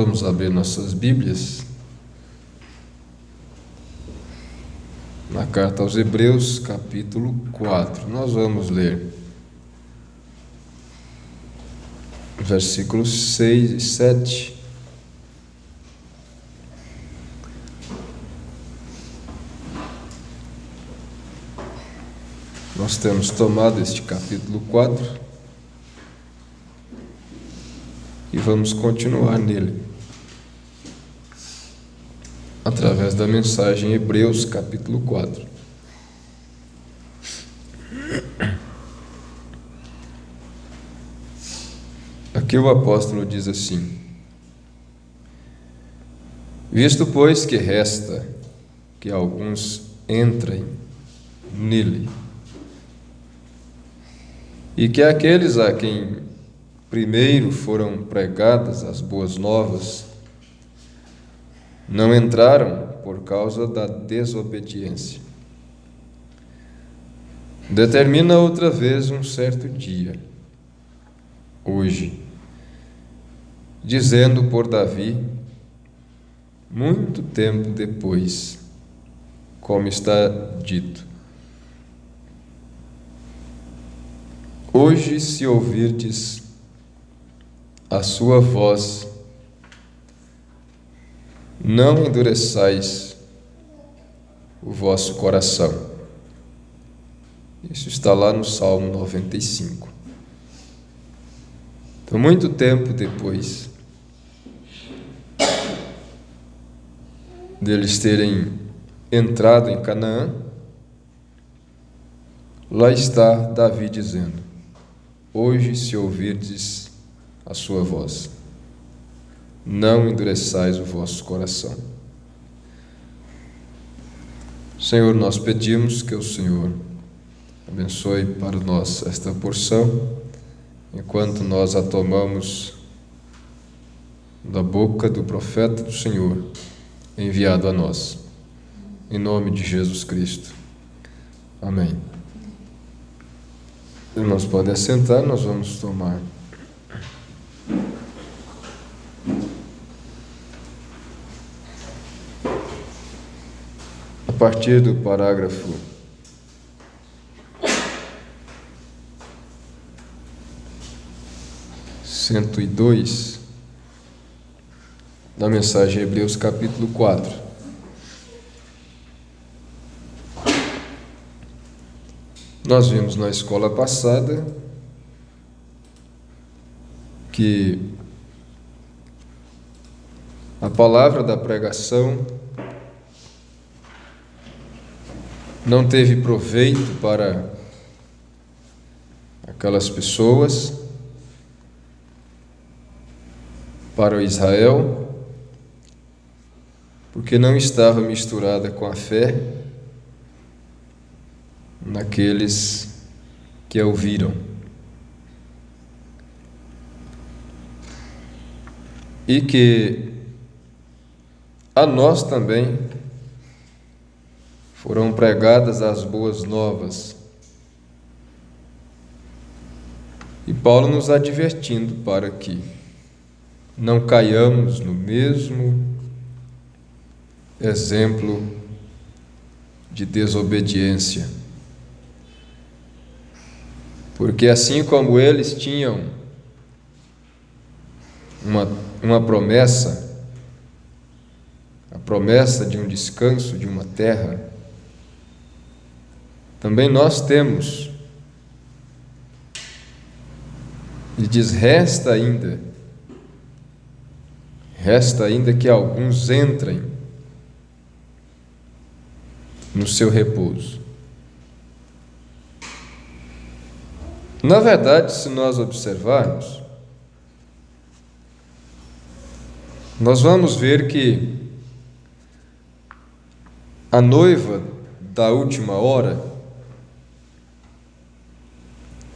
vamos abrir nossas Bíblias na carta aos Hebreus, capítulo 4. Nós vamos ler versículos 6 e 7. Nós temos tomado este capítulo 4 e vamos continuar nele através da mensagem Hebreus, capítulo 4. Aqui o apóstolo diz assim: visto, pois, que resta que alguns entrem nele, e que aqueles a quem primeiro foram pregadas as boas novas não entraram por causa da desobediência, determina outra vez um certo dia, hoje, dizendo por Davi, muito tempo depois, como está dito: hoje, se ouvirdes a sua voz, não endureçais o vosso coração. Isso está lá no Salmo 95. Então, muito tempo depois deles terem entrado em Canaã, lá está Davi dizendo: hoje, se ouvirdes a sua voz, não endureçais o vosso coração. Senhor, nós pedimos que o Senhor abençoe para nós esta porção, enquanto nós a tomamos da boca do profeta do Senhor, enviado a nós. Em nome de Jesus Cristo. Amém. Irmãos, podem assentar, nós vamos tomar a partir do parágrafo 102 da mensagem Hebreus, capítulo 4. Nós vimos na escola passada que a palavra da pregação não teve proveito para aquelas pessoas, para o Israel, porque não estava misturada com a fé naqueles que a ouviram. E que a nós também foram pregadas as boas novas. E Paulo nos advertindo para que não caiamos no mesmo exemplo de desobediência. Porque assim como eles tinham uma promessa, a promessa de um descanso, de uma terra, também nós temos. E diz: resta ainda que alguns entrem no seu repouso. Na verdade, se nós observarmos, nós vamos ver que a noiva da última hora,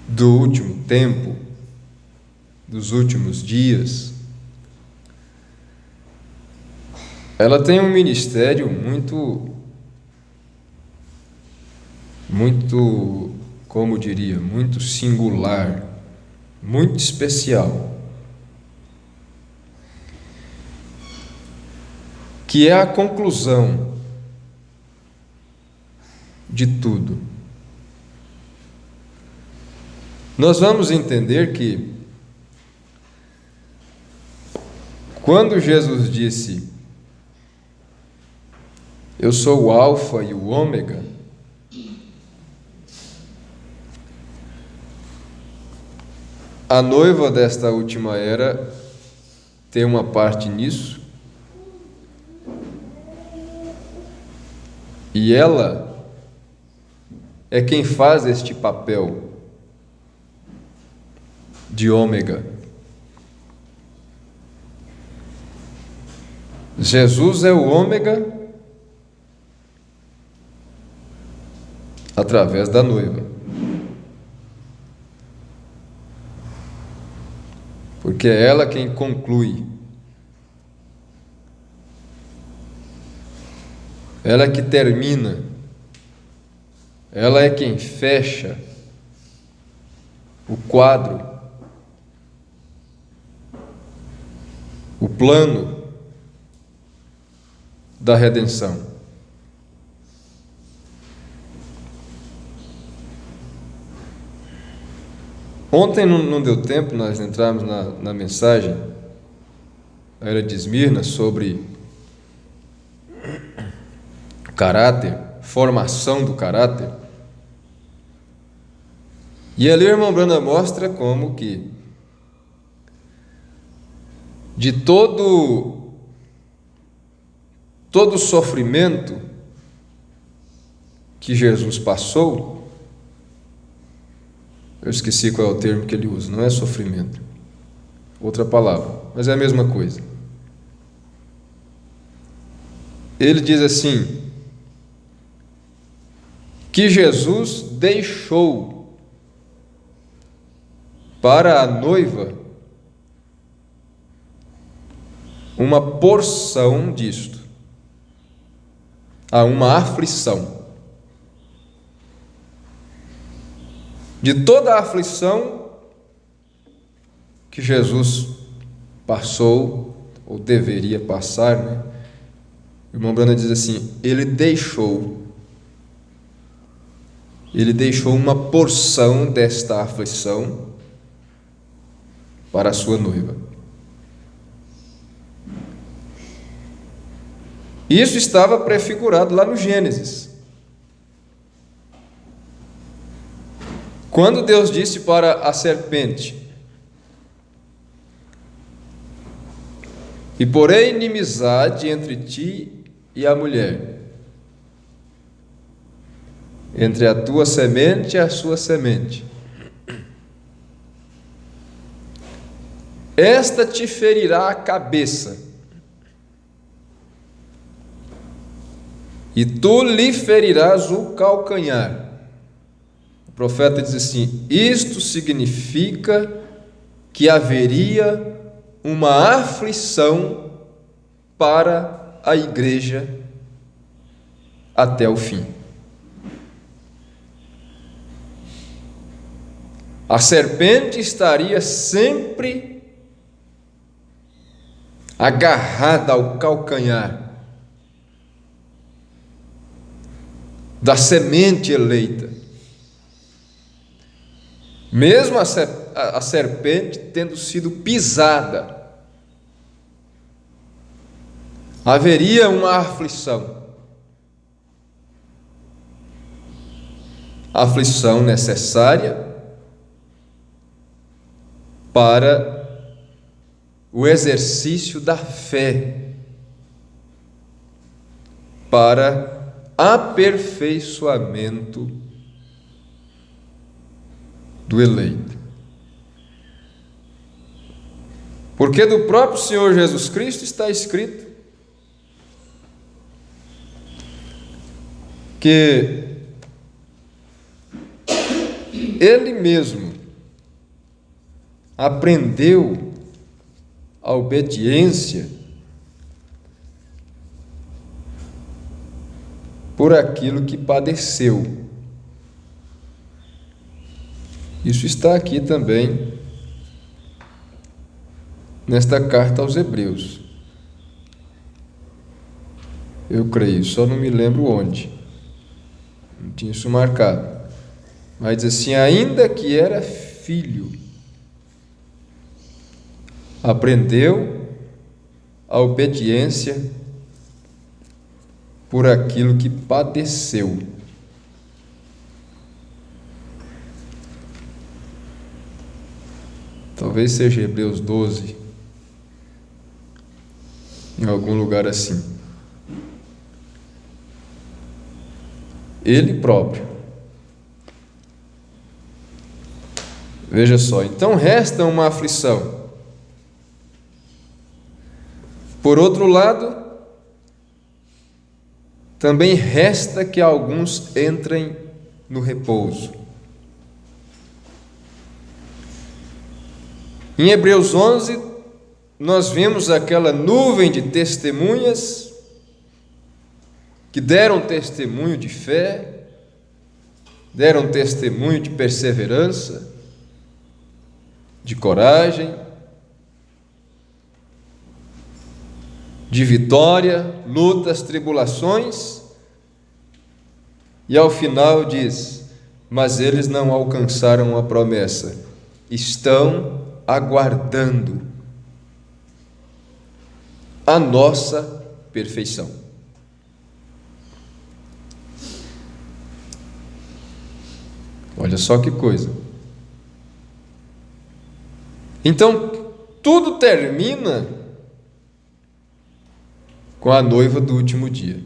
do último tempo, dos últimos dias, ela tem um ministério muito, como diria, muito singular, muito especial. que é a conclusão de tudo. Nós vamos entender que quando Jesus disse: "Eu sou o Alfa e o Ômega", a noiva desta última era tem uma parte nisso, e ela é quem faz este papel de ômega. Jesus é o ômega através da noiva, porque é ela quem conclui, ela é que termina, ela é quem fecha o quadro, o plano da redenção. Ontem não deu tempo nós entrarmos na mensagem, a era de Esmirna, sobre caráter, formação do caráter. E ali o irmão Branham mostra como que de todo sofrimento que Jesus passou, eu esqueci qual é o termo que ele usa, não é sofrimento, outra palavra, mas é a mesma coisa. Ele diz assim, que Jesus deixou para a noiva uma porção disto, uma aflição. De toda a aflição que Jesus passou, ou deveria passar, né? O irmão Branham diz assim, ele deixou uma porção desta aflição para a sua noiva. Isso estava prefigurado lá no Gênesis. Quando Deus disse para a serpente: "E porém inimizade entre ti e a mulher, entre a tua semente e a sua semente. Esta te ferirá a cabeça, e tu lhe ferirás o calcanhar." O profeta diz assim: isto significa que haveria uma aflição para a igreja até o fim. A serpente estaria sempre agarrada ao calcanhar da semente eleita, mesmo a serpente tendo sido pisada, haveria uma aflição, aflição necessária para o exercício da fé, para aperfeiçoamento do eleito. Porque do próprio Senhor Jesus Cristo está escrito que Ele mesmo aprendeu a obediência por aquilo que padeceu. Isso está aqui também nesta carta aos Hebreus. Eu creio, só não me lembro onde. Não tinha isso marcado. Mas diz assim: ainda que era filho, aprendeu a obediência por aquilo que padeceu. Talvez seja Hebreus 12, em algum lugar assim. Ele próprio. Veja só, então resta uma aflição. Por outro lado, também resta que alguns entrem no repouso. Em Hebreus 11, nós vemos aquela nuvem de testemunhas que deram testemunho de fé, deram testemunho de perseverança, de coragem, de vitória, lutas, tribulações, e ao final diz: mas eles não alcançaram a promessa, estão aguardando a nossa perfeição. Olha só que coisa. Então, tudo termina com a noiva do último dia.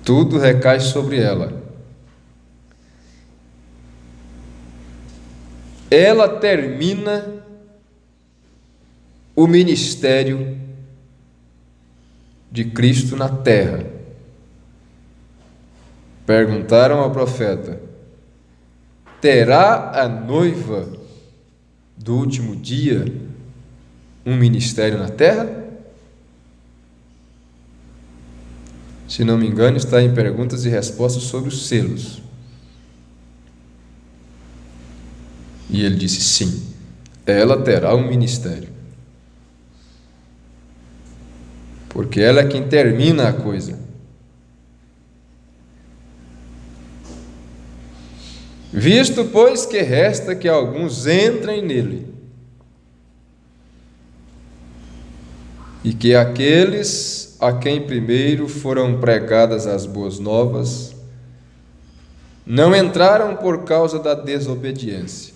Tudo recai sobre ela. Ela termina o ministério de Cristo na terra. Perguntaram ao profeta: terá a noiva do último dia um ministério na terra? Se não me engano, está em perguntas e respostas sobre os selos. E ele disse: sim, ela terá um ministério. Porque ela é quem termina a coisa. Visto, pois, que resta que alguns entrem nele, e que aqueles a quem primeiro foram pregadas as boas novas não entraram por causa da desobediência.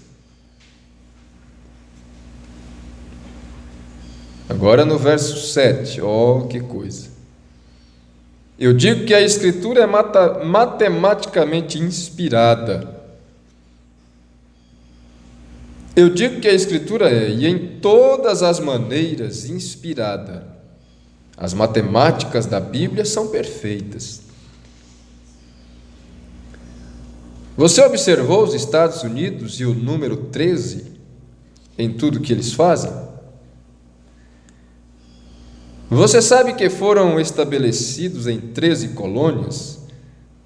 Agora no verso 7, que coisa! Eu digo que a Escritura é matematicamente inspirada. Eu digo que a Escritura é, e em todas as maneiras, inspirada. As matemáticas da Bíblia são perfeitas. Você observou os Estados Unidos e o número 13 em tudo que eles fazem? Você sabe que foram estabelecidos em 13 colônias?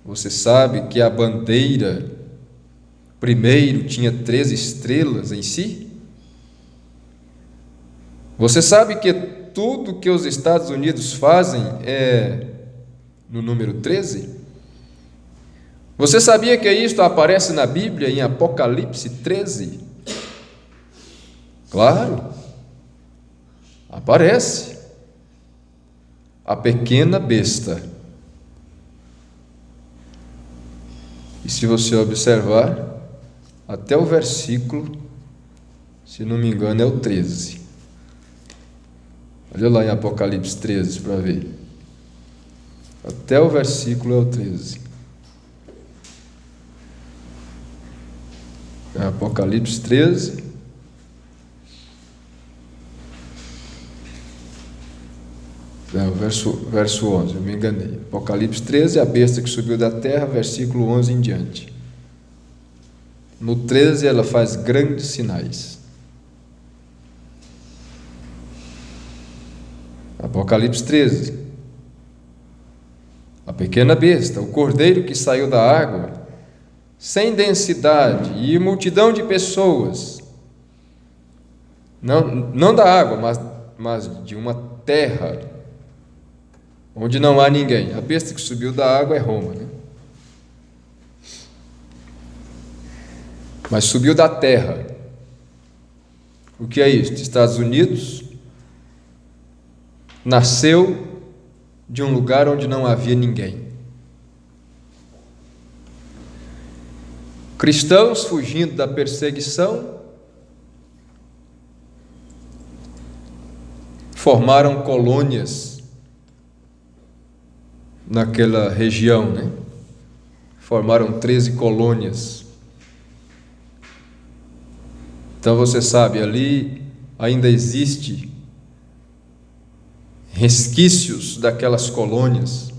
Você sabe que a bandeira primeiro tinha 13 estrelas em si? Você sabe que tudo que os Estados Unidos fazem é no número 13? Você sabia que isto aparece na Bíblia em Apocalipse 13? Claro, aparece. A pequena besta. E se você observar, até o versículo, se não me engano, é o 13. Olha lá em Apocalipse 13 para ver. Até o versículo é o 13. É Apocalipse 13. É, o verso 11, eu me enganei. Apocalipse 13, a besta que subiu da terra, versículo 11 em diante. No 13 ela faz grandes sinais. Apocalipse 13. A pequena besta, o cordeiro que saiu da água, sem densidade e multidão de pessoas, não da água, mas de uma terra onde não há ninguém. A besta que subiu da água é Roma, né? Mas subiu da terra. O que é isto? Estados Unidos nasceu de um lugar onde não havia ninguém. Cristãos fugindo da perseguição formaram colônias naquela região, né? Formaram 13 colônias. Então você sabe, ali ainda existe resquícios daquelas colônias.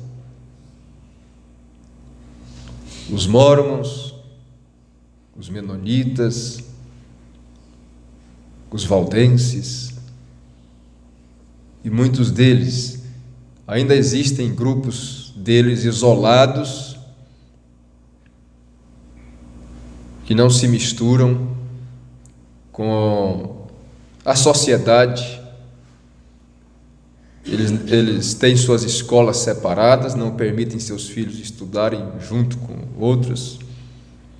Os mórmons, os menonitas, os valdenses, e muitos deles, ainda existem grupos deles isolados, que não se misturam com a sociedade. Eles têm suas escolas separadas, não permitem seus filhos estudarem junto com outras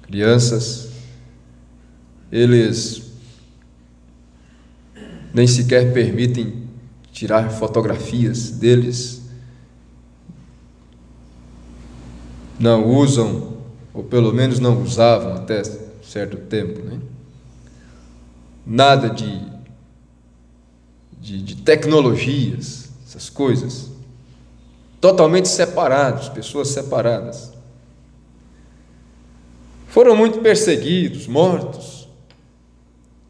crianças. Eles nem sequer permitem tirar fotografias deles. Não usam, ou pelo menos não usavam até certo tempo, né? Nada de tecnologias, essas coisas. Totalmente separados, pessoas separadas. Foram muito perseguidos, mortos.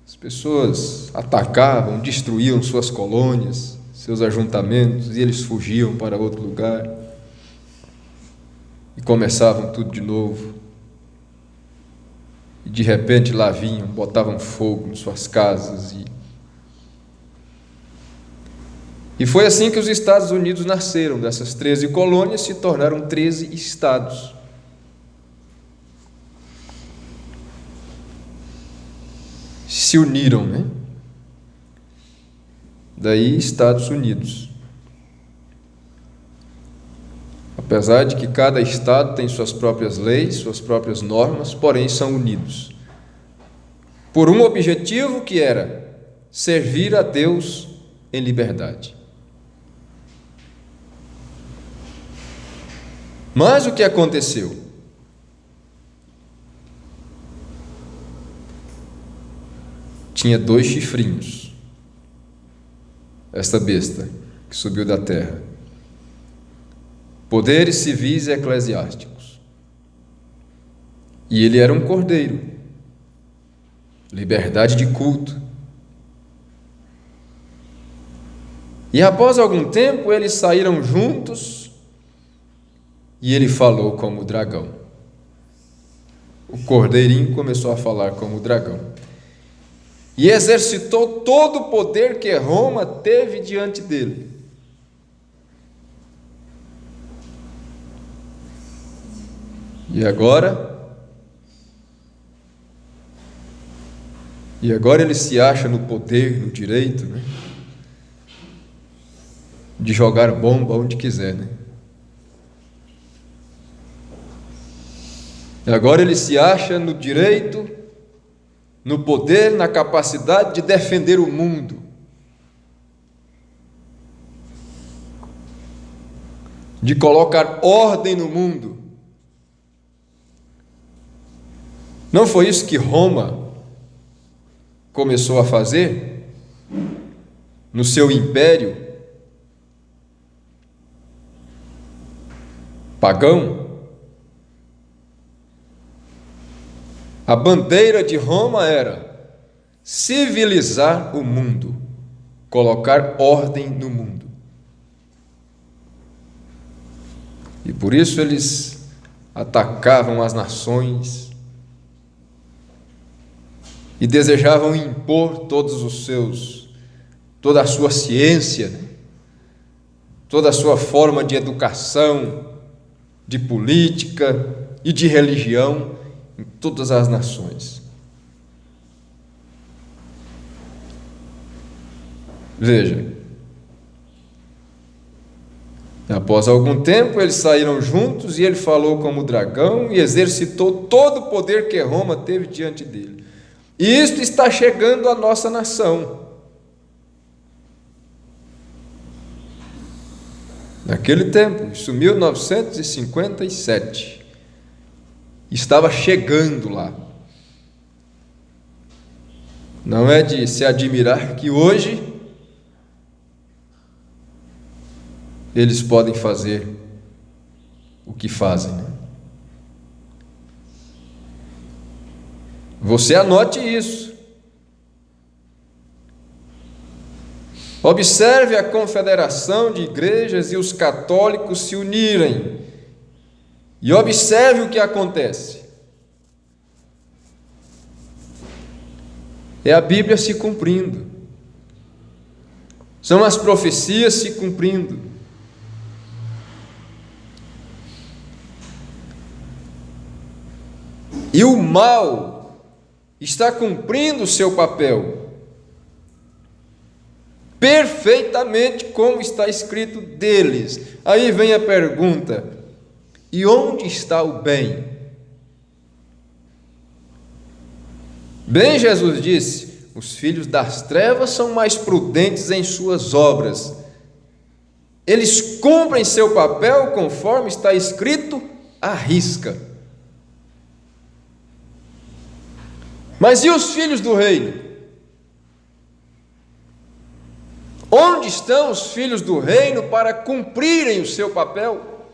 As pessoas atacavam, destruíam suas colônias, seus ajuntamentos, e eles fugiam para outro lugar e começavam tudo de novo. E de repente lá vinham, botavam fogo em suas casas. E foi assim que os Estados Unidos nasceram. Dessas 13 colônias se tornaram 13 estados. Se uniram, né? Daí Estados Unidos. Apesar de que cada estado tem suas próprias leis, suas próprias normas, porém são unidos por um objetivo, que era servir a Deus em liberdade. Mas o que aconteceu? Tinha 2 chifrinhos, esta besta que subiu da terra. Poderes civis e eclesiásticos. E ele era um cordeiro. Liberdade de culto. E após algum tempo eles saíram juntos e ele falou como o dragão. O cordeirinho começou a falar como o dragão. E exercitou todo o poder que Roma teve diante dele. E agora ele se acha no poder, no direito, né? De jogar bomba onde quiser, né? E agora ele se acha no direito, no poder, na capacidade de defender o mundo. De colocar ordem no mundo. Não foi isso que Roma começou a fazer no seu império pagão? A bandeira de Roma era civilizar o mundo, colocar ordem no mundo. E por isso eles atacavam as nações e desejavam impor toda a sua ciência, né? Toda a sua forma de educação, de política e de religião em todas as nações. Veja, Após algum tempo, eles saíram juntos e ele falou como o dragão e exercitou todo o poder que Roma teve diante dele. E isto está chegando à nossa nação. Naquele tempo, isso 1957, estava chegando lá. Não é de se admirar que hoje eles podem fazer o que fazem, né? Você anote isso. Observe a confederação de igrejas e os católicos se unirem. E observe o que acontece. É a Bíblia se cumprindo. São as profecias se cumprindo. E o mal está cumprindo o seu papel perfeitamente, como está escrito deles. Aí vem a pergunta: e onde está o bem? Bem, Jesus disse: os filhos das trevas são mais prudentes em suas obras. Eles cumprem seu papel conforme está escrito à risca. Mas e os filhos do reino? Onde estão os filhos do reino para cumprirem o seu papel?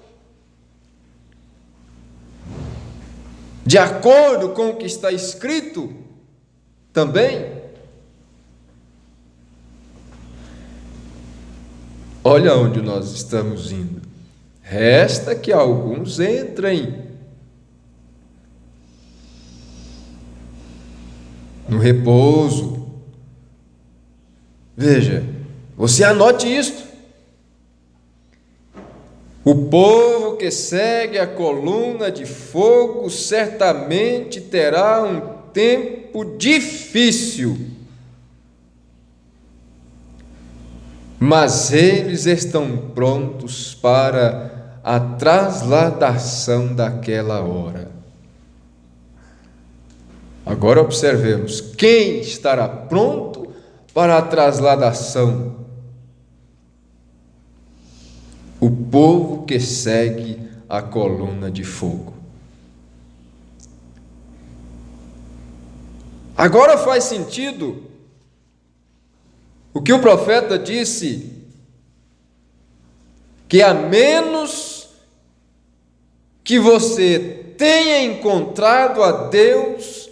De acordo com o que está escrito também? Olha onde nós estamos indo. Resta que alguns entrem no repouso. Veja, você anote isto. O povo que segue a coluna de fogo certamente terá um tempo difícil, mas eles estão prontos para a trasladação daquela hora. Agora observemos quem estará pronto para a trasladação. O povo que segue a coluna de fogo. Agora faz sentido o que o profeta disse, que a menos que você tenha encontrado a Deus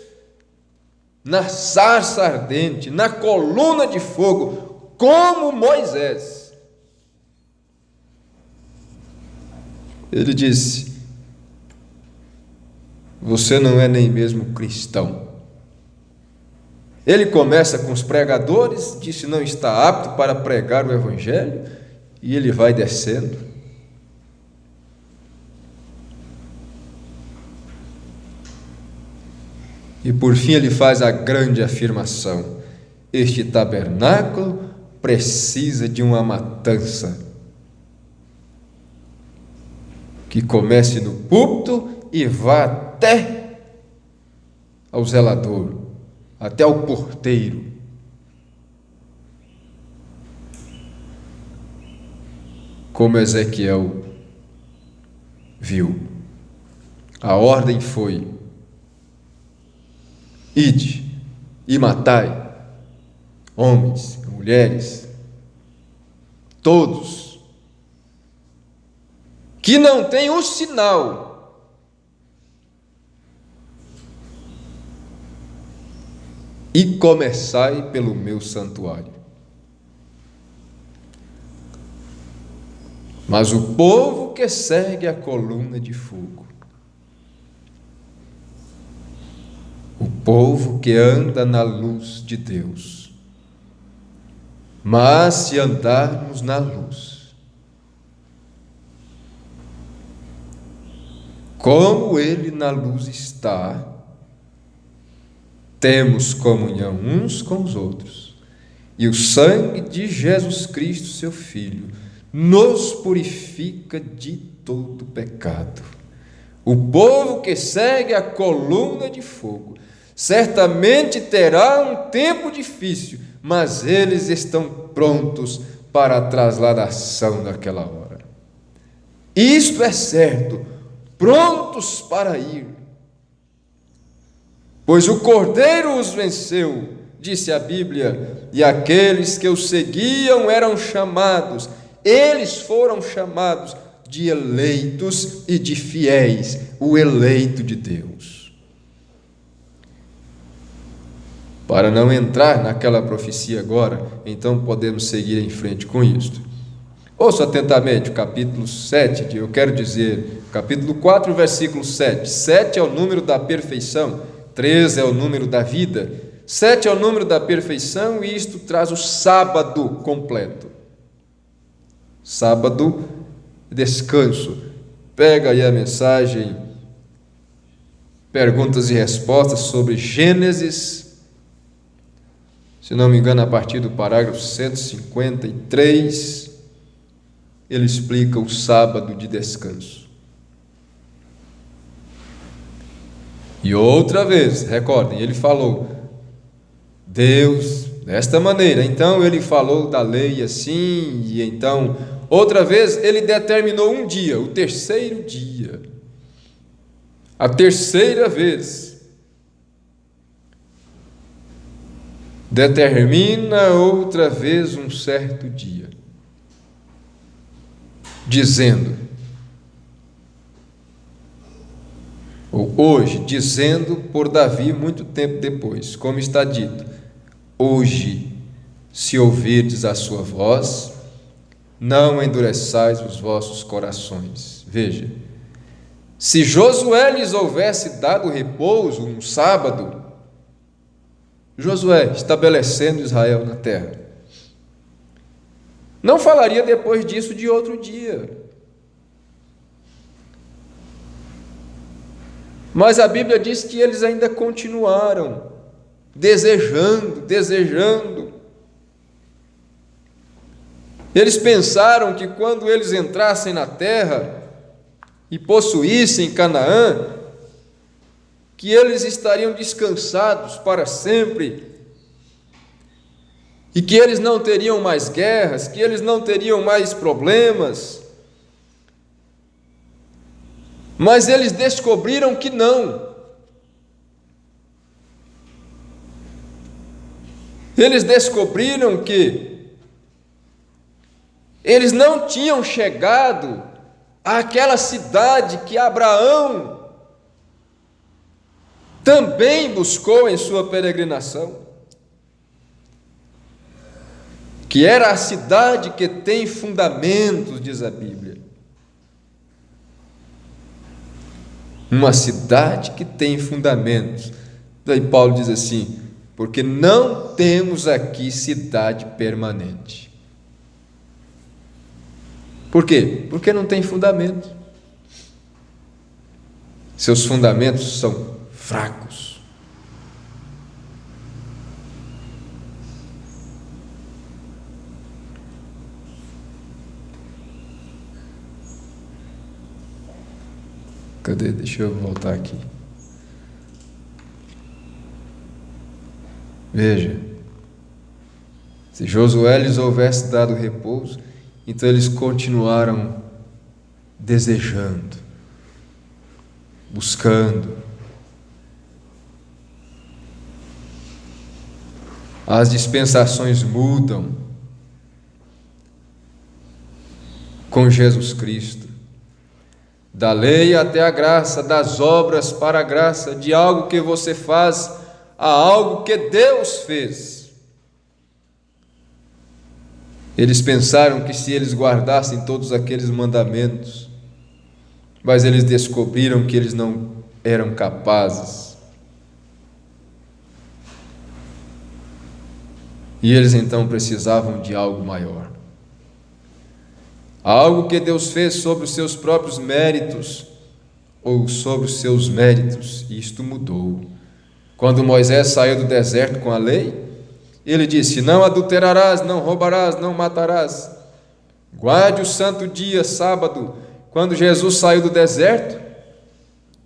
na sarça ardente, na coluna de fogo, como Moisés. Ele disse: você não é nem mesmo cristão. Ele começa com os pregadores, disse não está apto para pregar o evangelho, e ele vai descendo. E por fim ele faz a grande afirmação: este tabernáculo precisa de uma matança que comece no púlpito e vá até ao zelador, até ao porteiro. Como Ezequiel viu, a ordem foi: ide e matai homens, mulheres, todos que não tem o sinal e começai pelo meu santuário. Mas o povo que segue a coluna de fogo, o povo que anda na luz de Deus, mas se andarmos na luz, como Ele na luz está, temos comunhão uns com os outros, e o sangue de Jesus Cristo, seu Filho, nos purifica de todo pecado. O povo que segue a coluna de fogo certamente terá um tempo difícil, mas eles estão prontos para a trasladação daquela hora. Isto é certo, prontos para ir. Pois o Cordeiro os venceu, disse a Bíblia, e aqueles que o seguiam eram chamados, eles foram chamados de eleitos e de fiéis, o eleito de Deus. Para não entrar naquela profecia agora, então podemos seguir em frente com isto. Ouça atentamente o capítulo 7, eu quero dizer, capítulo 4, versículo 7. 7 é o número da perfeição, 3 é o número da vida, 7 é o número da perfeição, e isto traz o sábado completo. Sábado, descanso. Pega aí a mensagem, perguntas e respostas sobre Gênesis, se não me engano, a partir do parágrafo 153, ele explica o sábado de descanso. E outra vez, recordem, ele falou, Deus, desta maneira, então ele falou da lei assim, e então, outra vez, ele determinou um dia, o terceiro dia, a terceira vez, determina outra vez um certo dia, dizendo, ou hoje, dizendo por Davi muito tempo depois, como está dito, hoje, se ouvirdes a sua voz, não endureçais os vossos corações. Veja, se Josué lhes houvesse dado repouso no sábado, Josué estabelecendo Israel na terra, não falaria depois disso de outro dia. Mas a Bíblia diz que eles ainda continuaram desejando. Eles pensaram que quando eles entrassem na terra e possuíssem Canaã, que eles estariam descansados para sempre, e que eles não teriam mais guerras, que eles não teriam mais problemas. Mas eles descobriram que não. Eles descobriram que eles não tinham chegado àquela cidade que Abraão também buscou em sua peregrinação, que era a cidade que tem fundamentos, diz a Bíblia. Uma cidade que tem fundamentos. Daí Paulo diz assim, porque não temos aqui cidade permanente. Por quê? Porque não tem fundamento. Seus fundamentos são fracos. Cadê? Deixa eu voltar aqui. Veja, se Josué lhes houvesse dado repouso, então eles continuaram desejando, buscando. As dispensações mudam com Jesus Cristo. Da lei até a graça, das obras para a graça, de algo que você faz a algo que Deus fez. Eles pensaram que se eles guardassem todos aqueles mandamentos, mas eles descobriram que eles não eram capazes. E eles então precisavam de algo maior. Algo que Deus fez sobre os seus próprios méritos, ou sobre os seus méritos, e isto mudou. Quando Moisés saiu do deserto com a lei, ele disse, não adulterarás, não roubarás, não matarás. Guarde o santo dia, sábado, quando Jesus saiu do deserto.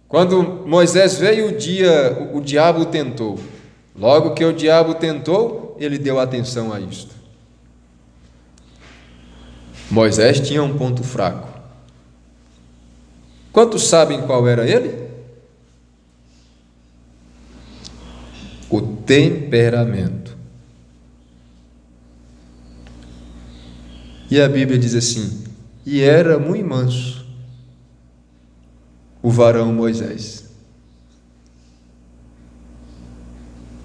Quando Moisés veio, o diabo o tentou. Logo que o diabo tentou, ele deu atenção a isto. Moisés tinha um ponto fraco. Quantos sabem qual era ele? O temperamento. E a Bíblia diz assim: e era muito manso o varão Moisés.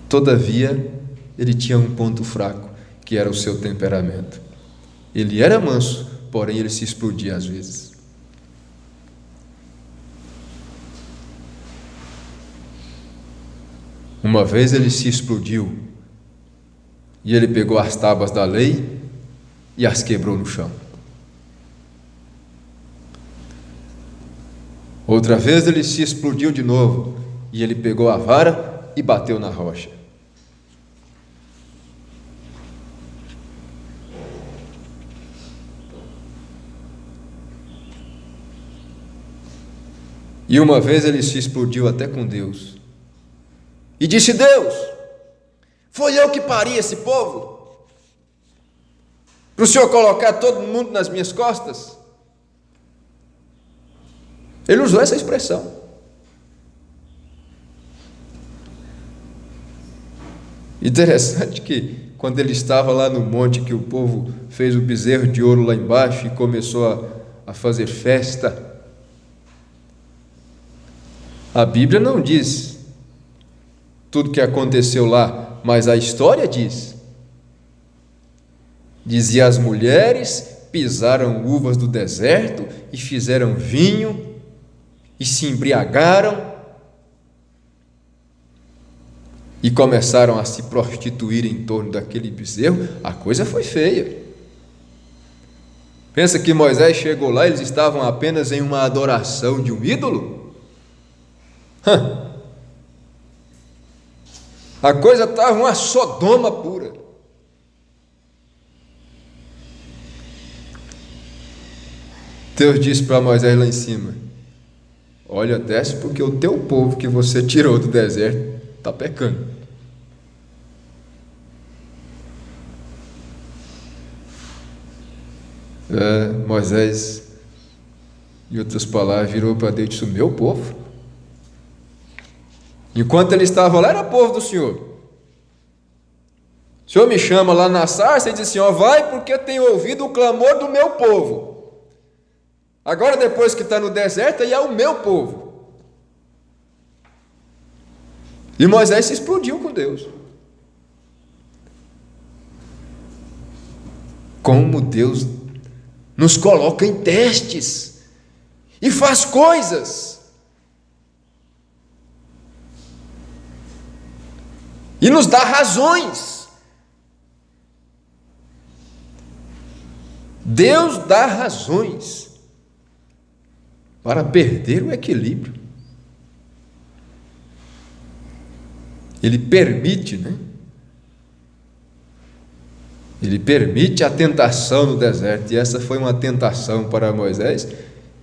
Todavia, ele tinha um ponto fraco, que era o seu temperamento. Ele era manso, porém ele se explodia às vezes. Uma vez ele se explodiu e ele pegou as tábuas da lei e as quebrou no chão. Outra vez ele se explodiu de novo e ele pegou a vara e bateu na rocha. E uma vez ele se explodiu até com Deus e disse: Deus, foi eu que pari esse povo? Para o Senhor colocar todo mundo nas minhas costas? Ele usou essa expressão. Interessante que quando ele estava lá no monte, que o povo fez o bezerro de ouro lá embaixo e começou a fazer festa, a Bíblia não diz tudo que aconteceu lá, mas a história diz. Dizia: as mulheres pisaram uvas do deserto e fizeram vinho e se embriagaram e começaram a se prostituir em torno daquele bezerro. A coisa foi feia. Pensa que Moisés chegou lá, eles estavam apenas em uma adoração de um ídolo? A coisa estava uma Sodoma pura. Deus disse para Moisés lá em cima: olha, desce, porque o teu povo que você tirou do deserto está pecando. Moisés, em outras palavras, virou para Deus e disse: o meu povo? Enquanto ele estava lá, era povo do Senhor. O Senhor me chama lá na sarça e diz assim: ó, vai, porque tenho ouvido o clamor do meu povo. Agora, depois que está no deserto, aí é o meu povo. E Moisés se explodiu com Deus. Como Deus nos coloca em testes e faz coisas e nos dá razões. Deus dá razões para perder o equilíbrio. Ele permite, Ele permite a tentação no deserto, e essa foi uma tentação para Moisés,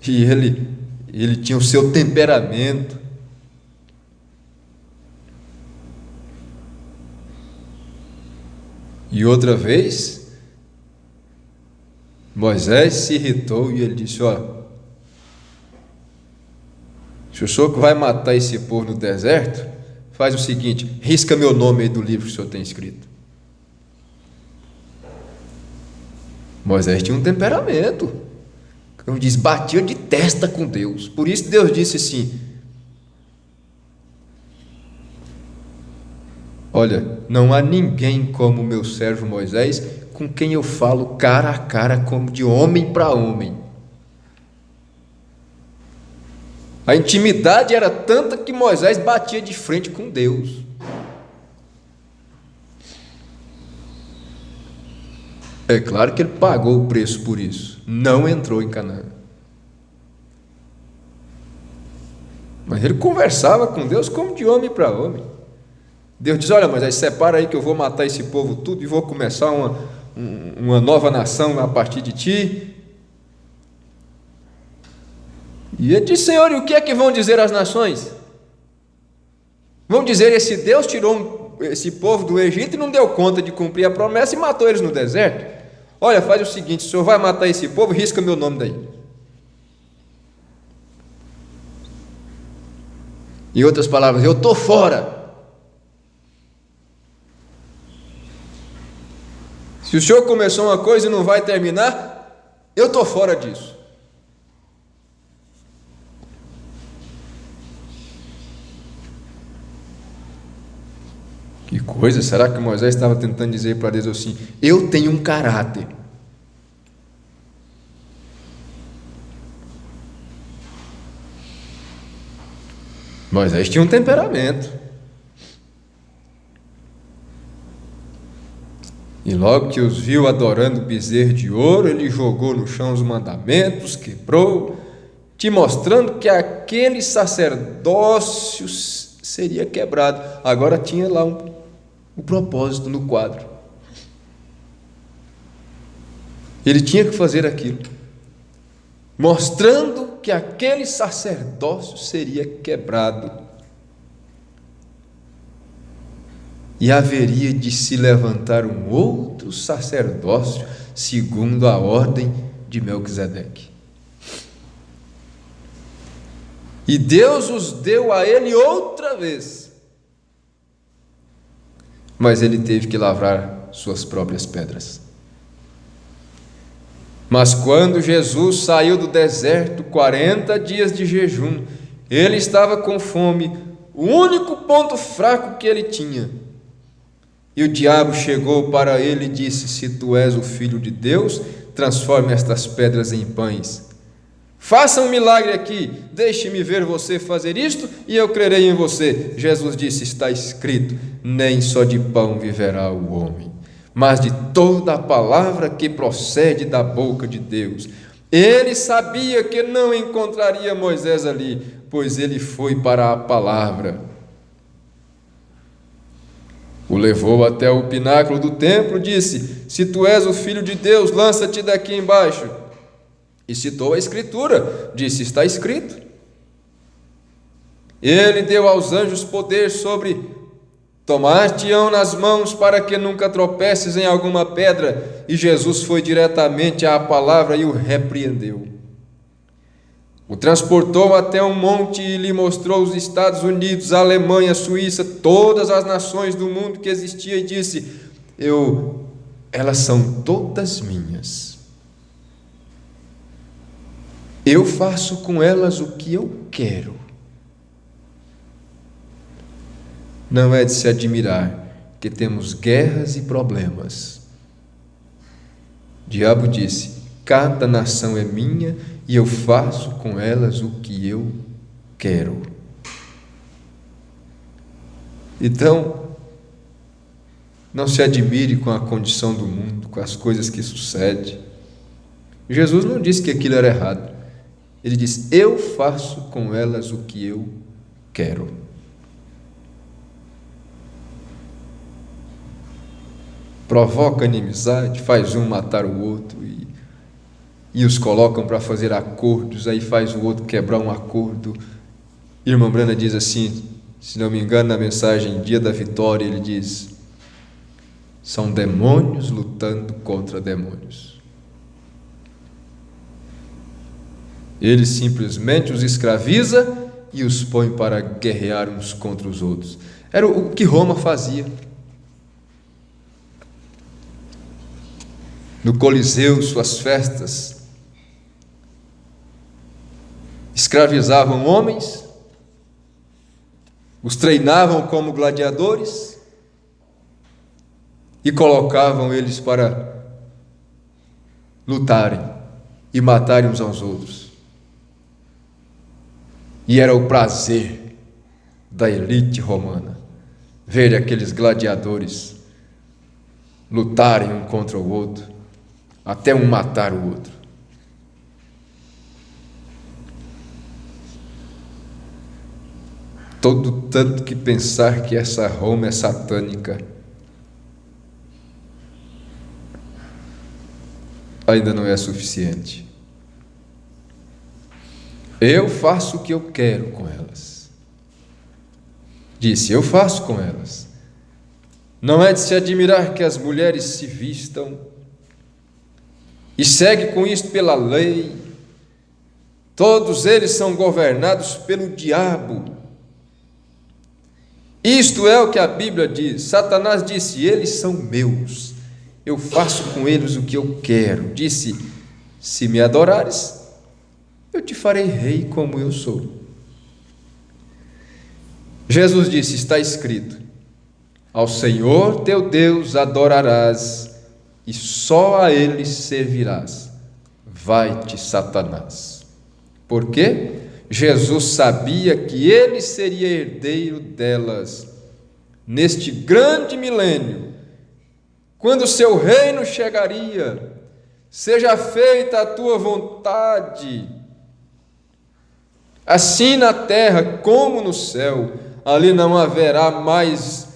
e ele tinha o seu temperamento. E outra vez, Moisés se irritou e ele disse: ó, se o senhor vai matar esse povo no deserto, faz o seguinte, risca meu nome aí do livro que o senhor tem escrito. Moisés tinha um temperamento, como diz, batia de testa com Deus. Por isso Deus disse assim: olha, não há ninguém como meu servo Moisés, com quem eu falo cara a cara, como de homem para homem. A intimidade era tanta que Moisés batia de frente com Deus. É claro que ele pagou o preço por isso, não entrou em Canaã. Mas ele conversava com Deus como de homem para homem. Deus diz: olha, Moisés, separa aí que eu vou matar esse povo tudo e vou começar uma nova nação a partir de ti. E ele disse: Senhor, e o que é que vão dizer as nações? Vão dizer: esse Deus tirou esse povo do Egito e não deu conta de cumprir a promessa e matou eles no deserto. Olha, faz o seguinte: o Senhor vai matar esse povo, risca meu nome daí. Em outras palavras, eu estou fora. Se o Senhor começou uma coisa e não vai terminar, eu estou fora disso. Que coisa, será que Moisés estava tentando dizer para Deus assim: eu tenho um caráter. Moisés tinha um temperamento. E logo que os viu adorando o bezerro de ouro, ele jogou no chão os mandamentos, quebrou, te mostrando que aquele sacerdócio seria quebrado. Agora tinha lá um propósito no quadro. Ele tinha que fazer aquilo, mostrando que aquele sacerdócio seria quebrado. E haveria de se levantar um outro sacerdócio, segundo a ordem de Melquisedeque. E Deus os deu a ele outra vez. Mas ele teve que lavrar suas próprias pedras. Mas quando Jesus saiu do deserto, 40 dias de jejum, ele estava com fome, o único ponto fraco que ele tinha. E o diabo chegou para ele e disse: se tu és o Filho de Deus, transforme estas pedras em pães. Faça um milagre aqui, deixe-me ver você fazer isto e eu crerei em você. Jesus disse: está escrito, nem só de pão viverá o homem, mas de toda a palavra que procede da boca de Deus. Ele sabia que não encontraria Moisés ali, pois ele foi para a palavra. O levou até o pináculo do templo, disse: se tu és o Filho de Deus, lança-te daqui embaixo. E citou a Escritura, disse: está escrito. Ele deu aos anjos poder sobre tomar-te-ão nas mãos para que nunca tropeces em alguma pedra. E Jesus foi diretamente à palavra e o repreendeu. O transportou até um monte e lhe mostrou os Estados Unidos, a Alemanha, a Suíça, todas as nações do mundo que existiam, e disse: elas são todas minhas. Eu faço com elas o que eu quero. Não é de se admirar que temos guerras e problemas. O diabo disse: cada nação é minha e eu faço com elas o que eu quero. Então, não se admire com a condição do mundo, com as coisas que sucedem. Jesus não disse que aquilo era errado. Ele disse: eu faço com elas o que eu quero. Provoca inimizade, faz um matar o outro e os colocam para fazer acordos, aí faz o outro quebrar um acordo. Irmã Brana diz assim, se não me engano, na mensagem Dia da Vitória, ele diz: são demônios lutando contra demônios. Ele simplesmente os escraviza e os põe para guerrear uns contra os outros. Era o que Roma fazia. No Coliseu, suas festas, escravizavam homens, os treinavam como gladiadores e colocavam eles para lutarem e matarem uns aos outros. E era o prazer da elite romana ver aqueles gladiadores lutarem um contra o outro, até um matar o outro. Todo tanto que pensar que essa Roma é satânica. ainda não é suficiente. Eu faço o que eu quero com elas. Disse, eu faço com elas. Não é de se admirar que as mulheres se vistam e segue com isto pela lei. Todos eles são governados pelo diabo. Isto é o que a Bíblia diz. Satanás disse, eles são meus, eu faço com eles o que eu quero. Disse, se me adorares, eu te farei rei como eu sou. Jesus disse, está escrito, ao Senhor teu Deus adorarás e só a Ele servirás. Vai-te, Satanás. Por quê? Jesus sabia que ele seria herdeiro delas neste grande milênio, quando o seu reino chegaria. Seja feita a tua vontade, assim na terra como no céu. Ali não haverá mais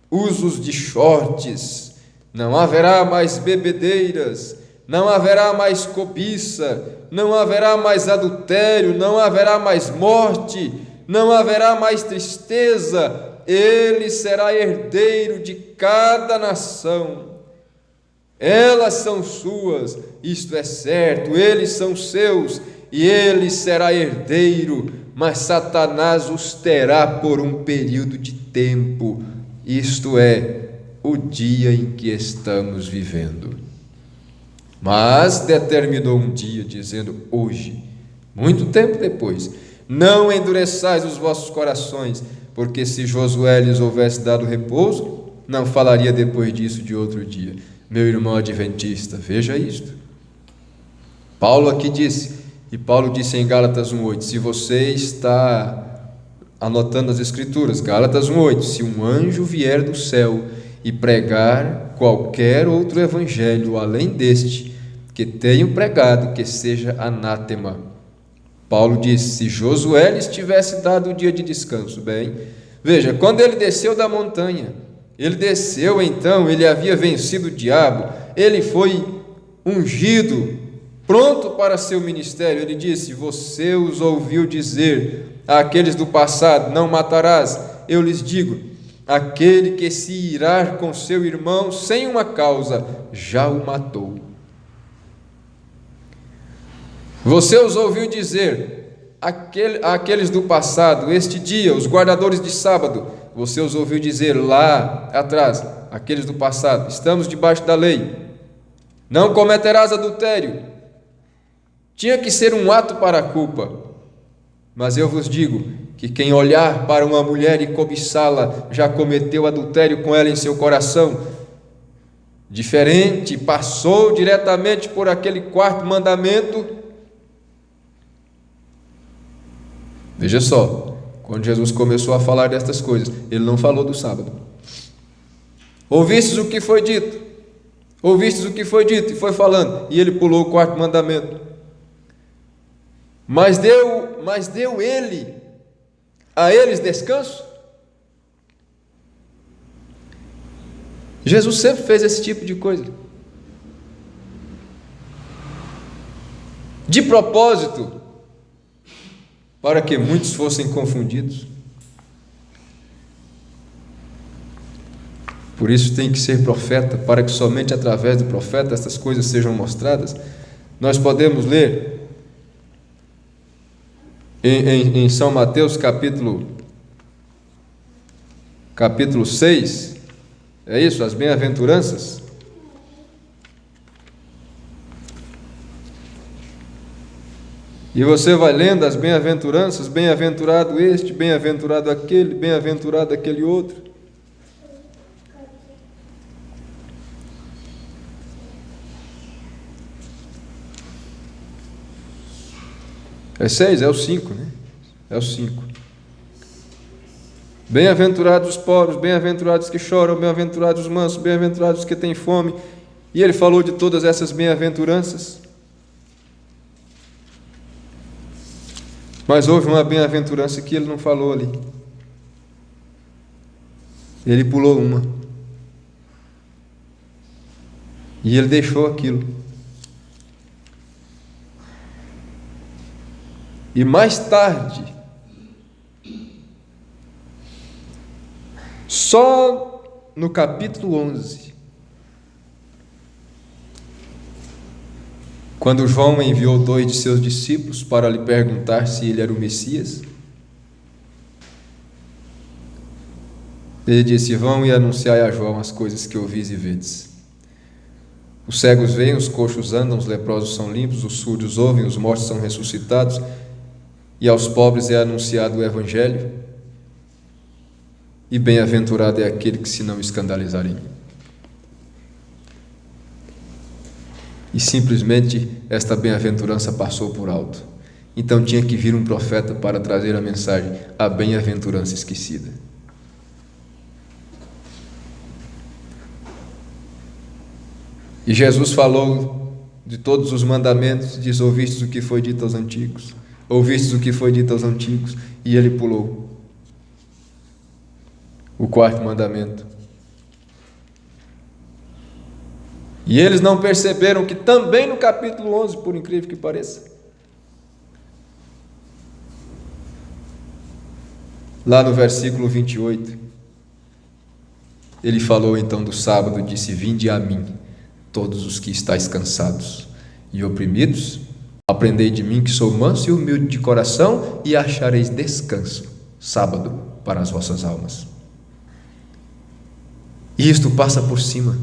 usos de shorts, não haverá mais bebedeiras, não haverá mais cobiça, não haverá mais adultério, não haverá mais morte, não haverá mais tristeza. Ele será herdeiro de cada nação. Elas são suas, isto é certo, eles são seus, e ele será herdeiro, mas Satanás os terá por um período de tempo, isto é, o dia em que estamos vivendo. Mas determinou um dia, dizendo, hoje, muito tempo depois, não endureçais os vossos corações, porque se Josué lhes houvesse dado repouso, não falaria depois disso de outro dia. Meu irmão adventista, veja isto. Paulo aqui disse, e Paulo disse em Gálatas 1,8, se você está anotando as escrituras, Gálatas 1,8, se um anjo vier do céu e pregar qualquer outro evangelho além deste, que tenho pregado, que seja anátema. Paulo disse, se Josué lhes tivesse dado o dia de descanso, bem, veja, quando ele desceu da montanha, ele desceu então, ele havia vencido o diabo, ele foi ungido, pronto para seu ministério. Ele disse, você os ouviu dizer àqueles do passado, não matarás, eu lhes digo, aquele que se irar com seu irmão sem uma causa, já o matou. Você os ouviu dizer, aqueles do passado, este dia, os guardadores de sábado, você os ouviu dizer lá atrás, aqueles do passado, estamos debaixo da lei, não cometerás adultério, tinha que ser um ato para a culpa, mas eu vos digo, que quem olhar para uma mulher e cobiçá-la, já cometeu adultério com ela em seu coração. Diferente, passou diretamente por aquele quarto mandamento. Veja só, quando Jesus começou a falar destas coisas, ele não falou do sábado. Ouvistes o que foi dito, ouvistes o que foi dito, e foi falando, e ele pulou o quarto mandamento. Mas deu ele a eles descanso? Jesus sempre fez esse tipo de coisa, de propósito, para que muitos fossem confundidos. Por isso tem que ser profeta, para que somente através do profeta estas coisas sejam mostradas. Nós podemos ler em São Mateus capítulo 6, é isso, as bem-aventuranças. E você vai lendo as bem-aventuranças, bem-aventurado este, bem-aventurado aquele outro. É 6, é o 5, né? É o 5. Bem-aventurados os pobres, bem-aventurados que choram, bem-aventurados os mansos, bem-aventurados que têm fome. E ele falou de todas essas bem-aventuranças. Mas houve uma bem-aventurança que ele não falou ali. Ele pulou uma. E ele deixou aquilo. E mais tarde, só no capítulo 11, quando João enviou 2 de seus discípulos para lhe perguntar se ele era o Messias, ele disse: vão e anunciai a João as coisas que ouvis e vedes. Os cegos veem, os coxos andam, os leprosos são limpos, os surdos ouvem, os mortos são ressuscitados, e aos pobres é anunciado o Evangelho, e bem-aventurado é aquele que se não escandalizar em mim. E simplesmente esta bem-aventurança passou por alto. Então tinha que vir um profeta para trazer a mensagem, a bem-aventurança esquecida. E Jesus falou de todos os mandamentos, diz: ouvistes o que foi dito aos antigos, ouvistes o que foi dito aos antigos, e ele pulou o 4º mandamento. E eles não perceberam que também no capítulo 11, por incrível que pareça, lá no versículo 28, ele falou então do sábado, disse: vinde a mim, todos os que estáis cansados e oprimidos, aprendei de mim que sou manso e humilde de coração, e achareis descanso, sábado, para as vossas almas. E isto passa por cima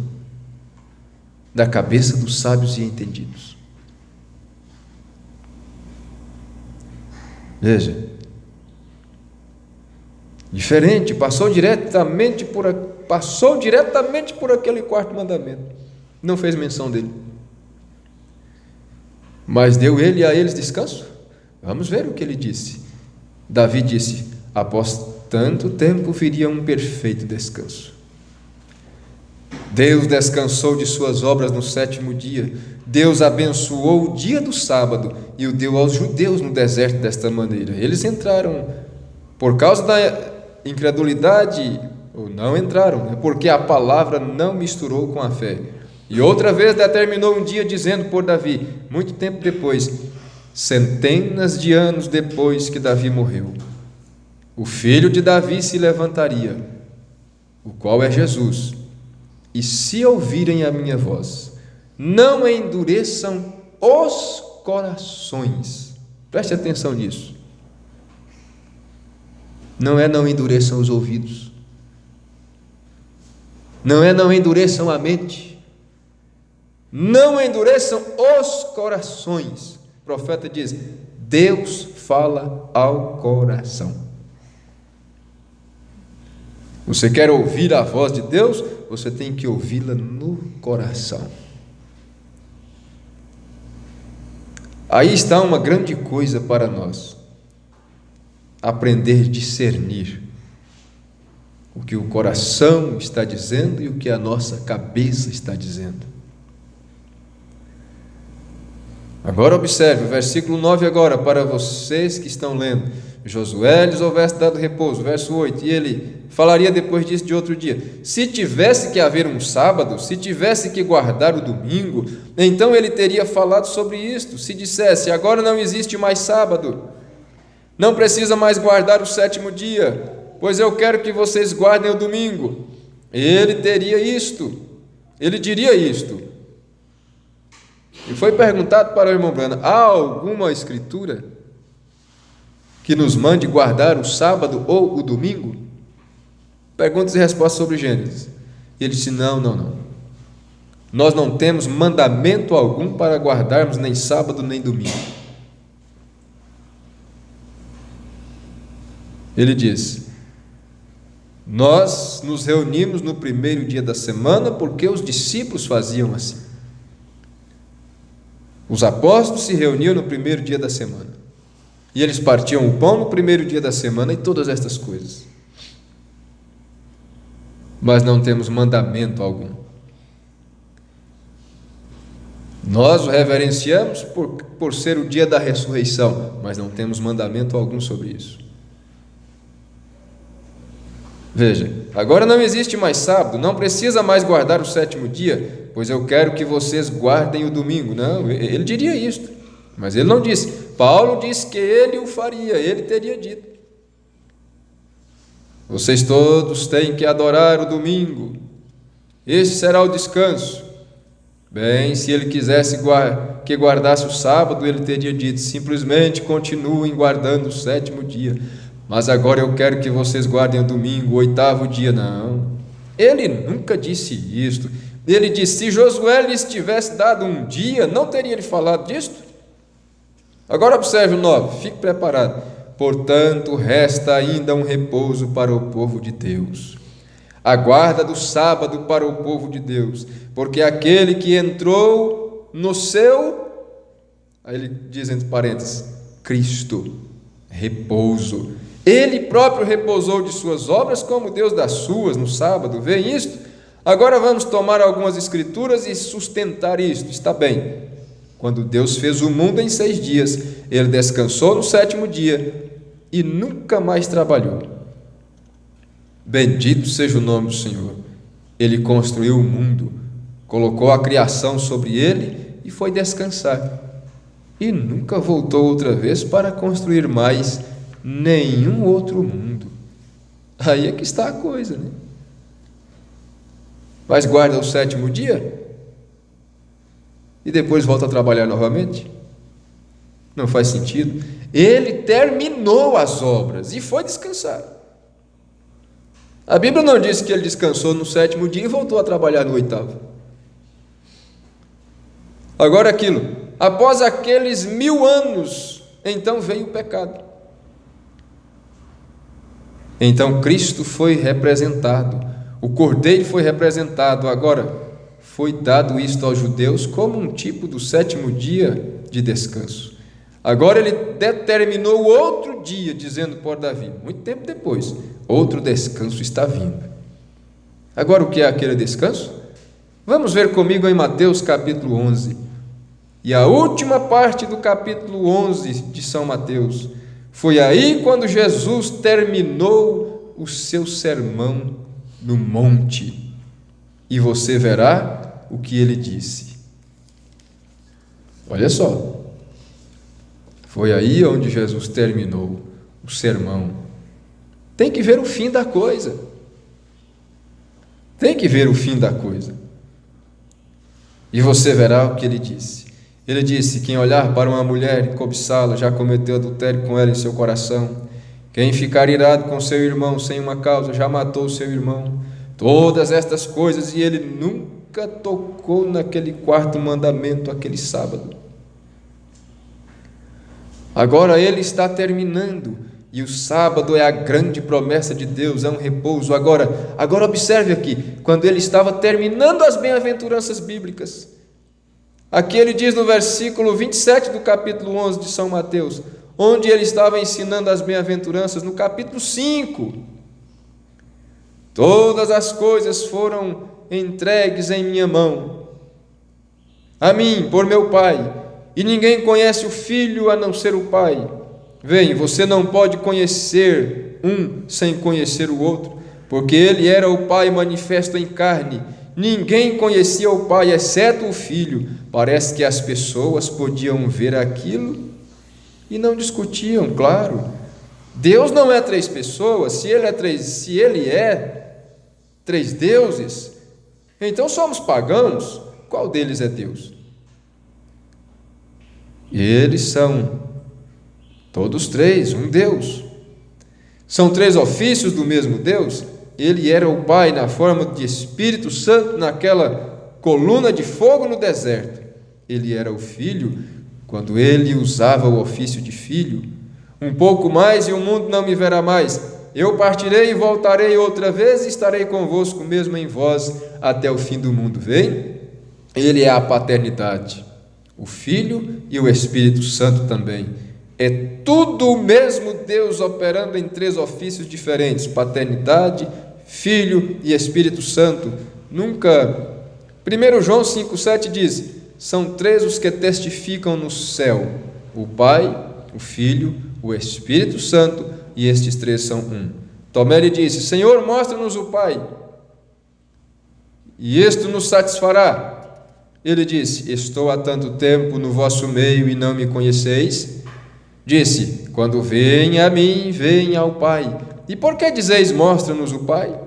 da cabeça dos sábios e entendidos. Veja, diferente, passou diretamente por aquele 4º mandamento, não fez menção dele, mas deu ele a eles descanso. Vamos ver o que ele disse. Davi disse: após tanto tempo viria um perfeito descanso. Deus descansou de suas obras no 7º dia. Deus abençoou o dia do sábado e o deu aos judeus no deserto desta maneira. Eles entraram por causa da incredulidade, ou não entraram, porque a palavra não misturou com a fé. E outra vez determinou um dia, dizendo por Davi, muito tempo depois, centenas de anos depois que Davi morreu: o filho de Davi se levantaria, o qual é Jesus, e se ouvirem a minha voz, não endureçam os corações. Preste atenção nisso. Não endureçam os ouvidos, não endureçam a mente, não endureçam os corações. O profeta diz: Deus fala ao coração. Você quer ouvir a voz de Deus? Você tem que ouvi-la no coração. Aí está uma grande coisa para nós: aprender a discernir o que o coração está dizendo e o que a nossa cabeça está dizendo. Agora observe o versículo 9 agora, para vocês que estão lendo. Josué lhes houvesse dado repouso, verso 8, e ele falaria depois disso de outro dia: se tivesse que haver um sábado, se tivesse que guardar o domingo, então ele teria falado sobre isto. Se dissesse: agora não existe mais sábado, não precisa mais guardar o 7º dia, pois eu quero que vocês guardem o domingo, ele teria isto, ele diria isto. E foi perguntado para o irmão Brana: há alguma escritura que nos mande guardar o sábado ou o domingo? Perguntas e respostas sobre Gênesis. E ele disse: não. Nós não temos mandamento algum para guardarmos nem sábado nem domingo. Ele diz: nós nos reunimos no primeiro dia da semana porque os discípulos faziam assim. Os apóstolos se reuniam no primeiro dia da semana, e eles partiam o pão no primeiro dia da semana, e todas estas coisas. Mas não temos mandamento algum. Nós o reverenciamos por ser o dia da ressurreição, mas não temos mandamento algum sobre isso. Veja, agora não existe mais sábado, não precisa mais guardar o 7º dia, pois eu quero que vocês guardem o domingo. Não, ele diria isto, mas ele não disse: Paulo diz que ele o faria, ele teria dito: vocês todos têm que adorar o domingo, este será o descanso. Bem, se ele quisesse que guardasse o sábado, ele teria dito: simplesmente continuem guardando o sétimo dia, mas agora eu quero que vocês guardem o domingo, o oitavo dia. Não, ele nunca disse isto. Ele disse: se Josué lhes tivesse dado um dia, não teria ele falado disto? Agora observe o 9, fique preparado. Portanto, resta ainda um repouso para o povo de Deus, a guarda do sábado para o povo de Deus, porque aquele que entrou no seu, aí ele diz entre parênteses, Cristo, repouso. Ele próprio repousou de suas obras como Deus das suas no sábado. Vêem isto? Agora vamos tomar algumas escrituras e sustentar isto. Está bem. Quando Deus fez o mundo em 6 dias, ele descansou no 7º dia e nunca mais trabalhou. Bendito seja o nome do Senhor. Ele construiu o mundo, colocou a criação sobre ele e foi descansar. E nunca voltou outra vez para construir mais nenhum outro mundo. Aí é que está a coisa, né? Mas guarda o 7º dia e depois volta a trabalhar novamente? Não faz sentido. Ele terminou as obras e foi descansar. A Bíblia não diz que ele descansou no 7º dia e voltou a trabalhar no 8º. Agora aquilo, após aqueles 1000 anos, então veio o pecado. Então Cristo foi representado, o Cordeiro foi representado. Agora foi dado isto aos judeus como um tipo do 7º dia de descanso. Agora ele determinou outro dia, dizendo por Davi, muito tempo depois, outro descanso está vindo. Agora o que é aquele descanso? Vamos ver comigo em Mateus capítulo 11. E a última parte do capítulo 11 de São Mateus. Foi aí quando Jesus terminou o seu sermão no monte. E você verá o que ele disse. Olha só. Foi aí onde Jesus terminou o sermão. Tem que ver o fim da coisa. Tem que ver o fim da coisa. E você verá o que ele disse. Ele disse: quem olhar para uma mulher e cobiçá-la, já cometeu adultério com ela em seu coração. Quem ficar irado com seu irmão sem uma causa, já matou seu irmão. Todas estas coisas, e ele nunca tocou naquele 4º mandamento, aquele sábado. Agora ele está terminando, e o sábado é a grande promessa de Deus, é um repouso. Agora observe aqui, quando ele estava terminando as bem-aventuranças bíblicas, aqui ele diz no versículo 27 do capítulo 11 de São Mateus, onde ele estava ensinando as bem-aventuranças, no capítulo 5, todas as coisas foram entregues em minha mão, a mim, por meu Pai, e ninguém conhece o Filho a não ser o Pai. Vem, você não pode conhecer um sem conhecer o outro, porque ele era o Pai manifesto em carne. Ninguém conhecia o Pai, exceto o Filho. Parece que as pessoas podiam ver aquilo e não discutiam, claro. Deus não é 3 pessoas, se ele é 3 deuses, então somos pagãos. Qual deles é Deus? Eles são todos 3, um Deus. São 3 ofícios do mesmo Deus. Ele era o Pai na forma de Espírito Santo naquela coluna de fogo no deserto. Ele era o Filho quando ele usava o ofício de filho. Um pouco mais e o mundo não me verá mais. Eu partirei e voltarei outra vez e estarei convosco mesmo em vós até o fim do mundo. Vem? Ele é a paternidade, o Filho e o Espírito Santo também. É tudo o mesmo Deus operando em 3 ofícios diferentes: paternidade, Filho e Espírito Santo. Nunca. 1 João 5,7 diz: são 3 os que testificam no céu: o Pai, o Filho, o Espírito Santo, e estes 3 são um. Tomé lhe disse: Senhor, mostra-nos o Pai, e isto nos satisfará. Ele disse: estou há tanto tempo no vosso meio e não me conheceis, Disse: quando vem a mim, vem ao Pai. E por que dizeis: mostra-nos o Pai?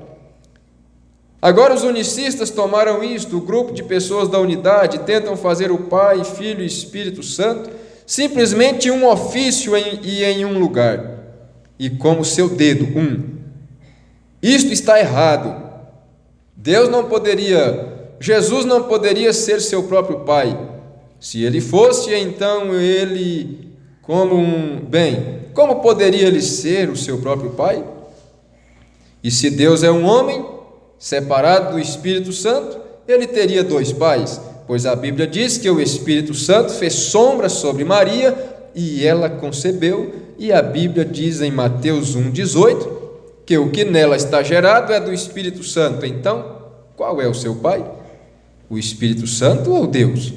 Agora os unicistas tomaram isto, o grupo de pessoas da unidade tentam fazer o Pai, Filho e Espírito Santo simplesmente um ofício e em um lugar, e como seu dedo, um. Isto está errado. Jesus não poderia ser seu próprio Pai. Se ele fosse, então ele, como poderia ele ser o seu próprio Pai? E se Deus é um homem, separado do Espírito Santo, ele teria dois pais, pois a Bíblia diz que o Espírito Santo fez sombra sobre Maria e ela concebeu, e a Bíblia diz em Mateus 1,18 que o que nela está gerado é do Espírito Santo. Então, qual é o seu pai? O Espírito Santo ou Deus?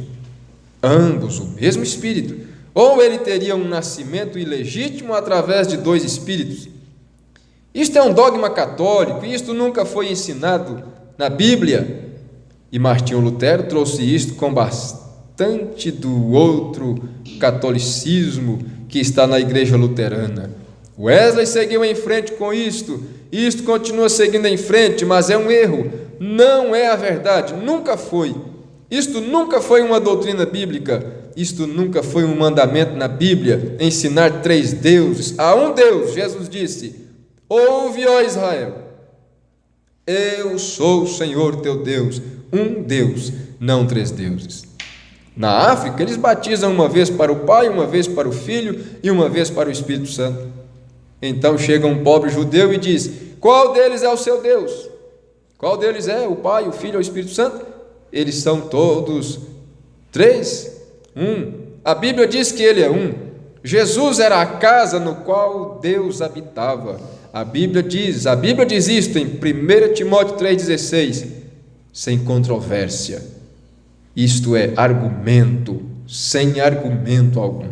Ambos o mesmo Espírito. Ou ele teria um nascimento ilegítimo através de dois espíritos? Isto é um dogma católico, e isto nunca foi ensinado na Bíblia. E Martinho Lutero trouxe isto com bastante do outro catolicismo que está na igreja luterana. Wesley seguiu em frente com isto continua seguindo em frente, mas é um erro, não é a verdade, nunca foi. Isto nunca foi uma doutrina bíblica, isto nunca foi um mandamento na Bíblia, ensinar três deuses. Há um Deus. Jesus disse: ouve, ó Israel, eu sou o Senhor teu Deus, um Deus, não três deuses. Na África, eles batizam uma vez para o Pai, uma vez para o Filho e uma vez para o Espírito Santo. Então chega um pobre judeu e diz: qual deles é o seu Deus? Qual deles é o Pai, o Filho ou o Espírito Santo? Eles são todos três, um. A Bíblia diz que ele é um. Jesus era a casa no qual Deus habitava. A Bíblia diz isto em 1 Timóteo 3,16, sem controvérsia. Isto é argumento, sem argumento algum.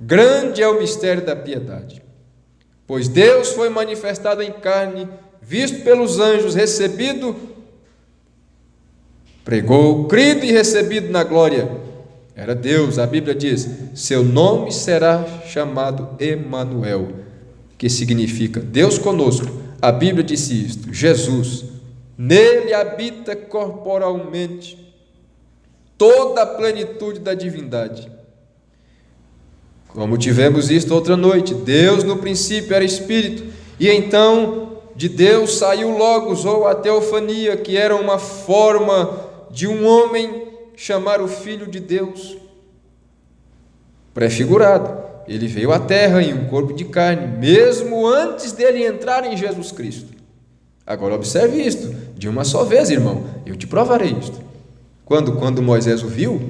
Grande é o mistério da piedade, pois Deus foi manifestado em carne, visto pelos anjos, recebido, pregou, crido e recebido na glória. Era Deus. A Bíblia diz: seu nome será chamado Emanuel, que significa Deus conosco. A Bíblia disse isto. Jesus, nele habita corporalmente toda a plenitude da divindade. Como tivemos isto outra noite, Deus no princípio era Espírito, e então de Deus saiu o Logos, ou a teofania, que era uma forma de um homem chamar o Filho de Deus, prefigurado. Ele veio à terra em um corpo de carne, mesmo antes dele entrar em Jesus Cristo. Agora observe isto, de uma só vez, irmão, eu te provarei isto. Quando Moisés o viu,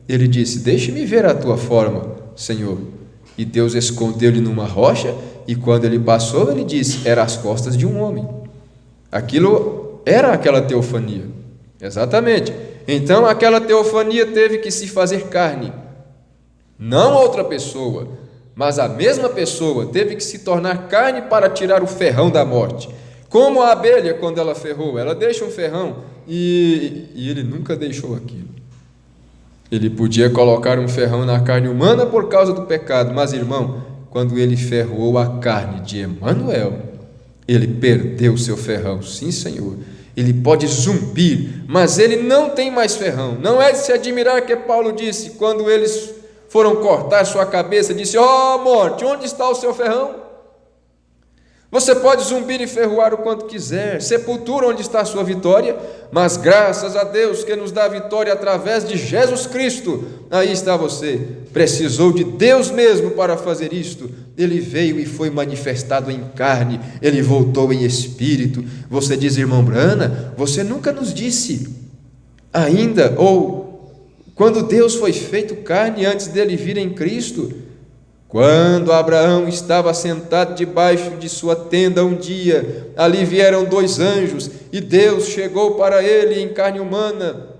ele disse: deixe-me ver a tua forma, Senhor. E Deus escondeu-lhe numa rocha, e quando ele passou, ele disse: era as costas de um homem. Aquilo era aquela teofania, exatamente. Então aquela teofania teve que se fazer carne. Não outra pessoa, mas a mesma pessoa teve que se tornar carne para tirar o ferrão da morte. Como a abelha, quando ela ferrou, ela deixa um ferrão, e ele nunca deixou aquilo. Ele podia colocar um ferrão na carne humana por causa do pecado, mas, irmão, quando ele ferrou a carne de Emanuel, ele perdeu seu ferrão. Sim, Senhor. Ele pode zumbir, mas ele não tem mais ferrão. Não é de se admirar que Paulo disse, quando eles foram cortar sua cabeça, disse: ó morte, onde está o seu ferrão? Você pode zumbir e ferroar o quanto quiser, sepultura, onde está a sua vitória? Mas graças a Deus que nos dá a vitória através de Jesus Cristo. Aí está você. Precisou de Deus mesmo para fazer isto. Ele veio e foi manifestado em carne, ele voltou em espírito. Você diz: irmão Brana, você nunca nos disse ainda, ou quando Deus foi feito carne antes dele vir em Cristo. Quando Abraão estava sentado debaixo de sua tenda um dia, ali vieram dois anjos, e Deus chegou para ele em carne humana.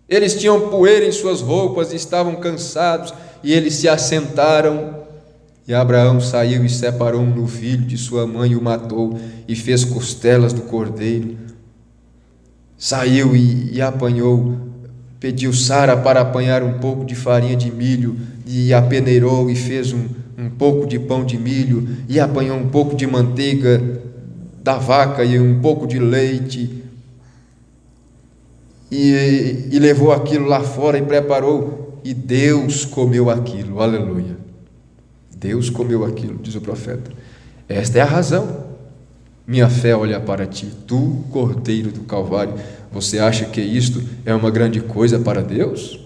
Eles tinham poeira em suas roupas e estavam cansados, e eles se assentaram. E Abraão saiu e separou um novilho de sua mãe e o matou, e fez costelas do cordeiro. Saiu e apanhou, pediu Sara para apanhar um pouco de farinha de milho, e a peneirou e fez um pouco de pão de milho e apanhou um pouco de manteiga da vaca e um pouco de leite e levou aquilo lá fora e preparou, e Deus comeu aquilo. Aleluia! Deus comeu aquilo, diz o profeta. Esta é a razão. Minha fé olha para ti, tu, Cordeiro do Calvário. Você acha que isto é uma grande coisa para Deus?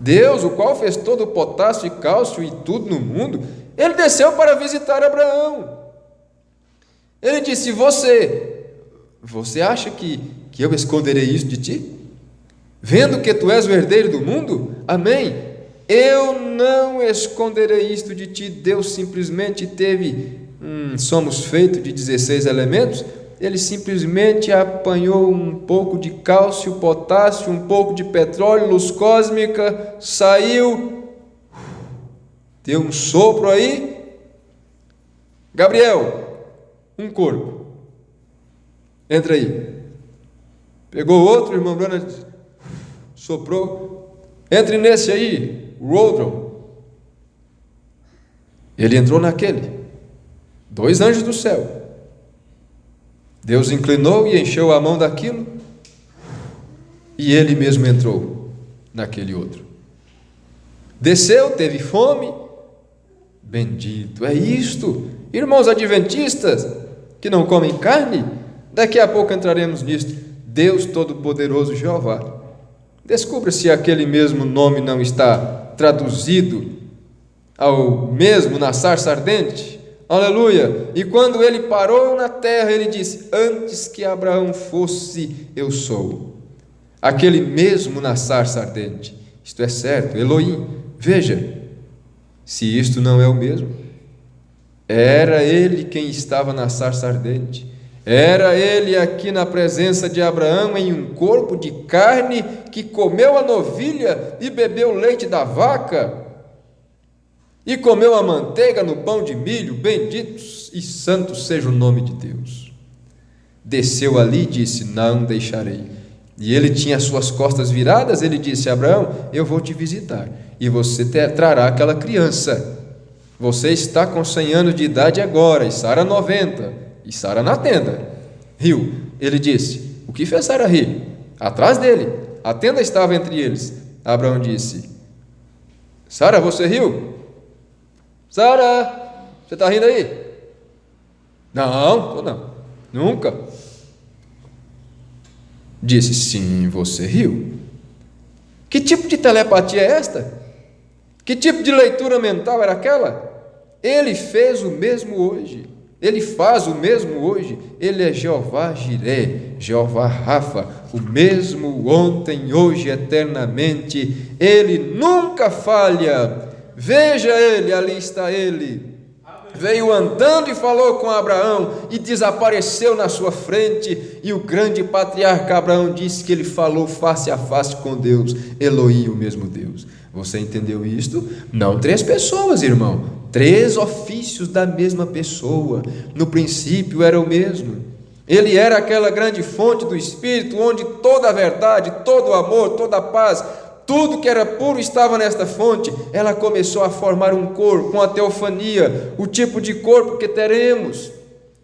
Deus, o qual fez todo o potássio e cálcio e tudo no mundo, ele desceu para visitar Abraão. Ele disse: você acha que eu esconderei isso de ti? Vendo que tu és o herdeiro do mundo? Amém? Eu não esconderei isto de ti. Deus simplesmente teve, somos feitos de 16 elementos, ele simplesmente apanhou um pouco de cálcio, potássio, um pouco de petróleo, luz cósmica, saiu, deu um sopro aí, Gabriel, um corpo, entra aí. Pegou outro, irmão Brana, soprou, entre nesse aí, Rodron. Ele entrou naquele, 2 anjos do céu. Deus inclinou e encheu a mão daquilo, e ele mesmo entrou naquele outro. Desceu, teve fome, bendito, é isto, irmãos adventistas que não comem carne, daqui a pouco entraremos nisto. Deus Todo-Poderoso Jeová. Descubra se aquele mesmo nome não está traduzido ao mesmo na sarça ardente. Aleluia! E quando ele parou na terra, ele disse: antes que Abraão fosse, eu sou. Aquele mesmo na sarça ardente. Isto é certo, Elohim. Veja, se isto não é o mesmo. Era ele quem estava na sarça ardente. Era ele aqui na presença de Abraão em um corpo de carne que comeu a novilha e bebeu o leite da vaca e comeu a manteiga no pão de milho. Bendito e santo seja o nome de Deus. Desceu ali e disse: não deixarei. E ele tinha as suas costas viradas. Ele disse: Abraão, eu vou te visitar e você trará aquela criança. Você está com 100 anos de idade agora e Sara 90. E Sara na tenda riu. Ele disse: o que fez Sara rir? Atrás dele, a tenda estava entre eles. Abraão disse: Sara, você riu? Sara, você está rindo aí? Não, nunca. Disse: sim, você riu. Que tipo de telepatia é esta? Que tipo de leitura mental era aquela? Ele fez o mesmo hoje. Ele faz o mesmo hoje. Ele é Jeová Jiré, Jeová Rafa, o mesmo ontem, hoje, eternamente. Ele nunca falha. Veja ele, ali está ele. Veio andando e falou com Abraão e desapareceu na sua frente. E o grande patriarca Abraão disse que ele falou face a face com Deus, Elohim, o mesmo Deus. Você entendeu isto? Não 3 pessoas, irmão. 3 ofícios da mesma pessoa. No princípio era o mesmo. Ele era aquela grande fonte do Espírito, onde toda a verdade, todo o amor, toda a paz, tudo que era puro estava nesta fonte. Ela começou a formar um corpo, uma teofania, o tipo de corpo que teremos.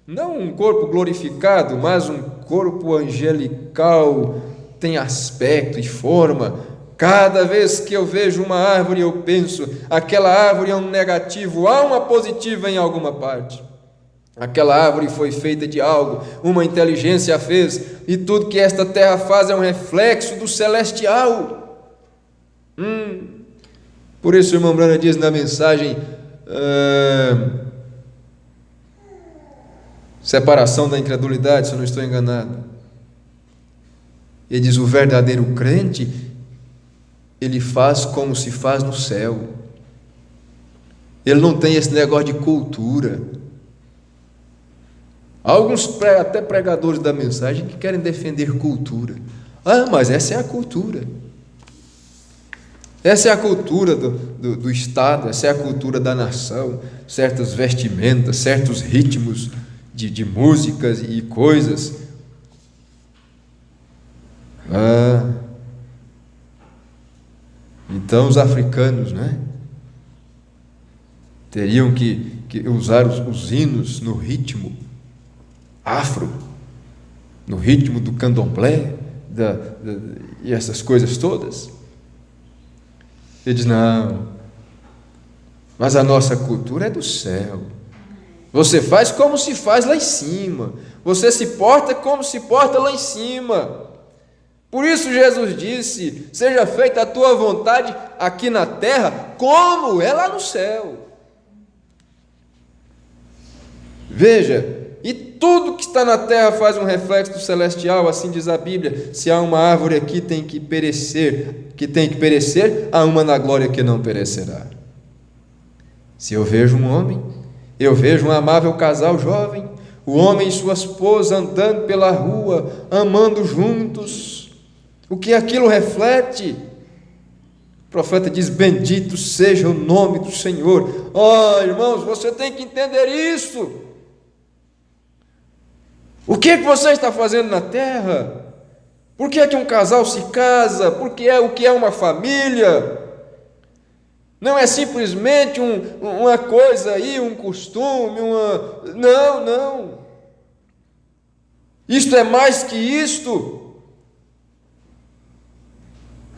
Não um corpo glorificado, mas um corpo angelical, tem aspecto e forma. Cada vez que eu vejo uma árvore, eu penso: aquela árvore é um negativo, há uma positiva em alguma parte. Aquela árvore foi feita de algo, uma inteligência a fez, e tudo que esta terra faz é um reflexo do celestial. Por isso o irmão Brana diz na mensagem, separação da incredulidade, se eu não estou enganado. Ele diz: o verdadeiro crente, ele faz como se faz no céu. Ele não tem esse negócio de cultura. Há alguns até pregadores da mensagem que querem defender cultura. Mas essa é a cultura. Essa é a cultura do Estado, essa é a cultura da nação. Certas vestimentas, certos ritmos de músicas e coisas. Então os africanos, né? teriam que usar os hinos no ritmo afro, no ritmo do candomblé, e essas coisas todas. Ele diz: não, mas a nossa cultura é do céu. Você faz como se faz lá em cima, você se porta como se porta lá em cima. Por isso Jesus disse: seja feita a tua vontade aqui na terra, como é lá no céu. Veja, e tudo que está na terra faz um reflexo do celestial, assim diz a Bíblia. Se há uma árvore aqui que tem que perecer, há uma na glória que não perecerá. Se eu vejo um homem, eu vejo um amável casal jovem, o homem e sua esposa andando pela rua, amando juntos. O que aquilo reflete? O profeta diz: bendito seja o nome do Senhor. Irmãos, você tem que entender isso. O que você está fazendo na terra? Por que é que um casal se casa? O que é uma família? Não é simplesmente uma coisa aí, um costume, Não. Isto é mais que isto.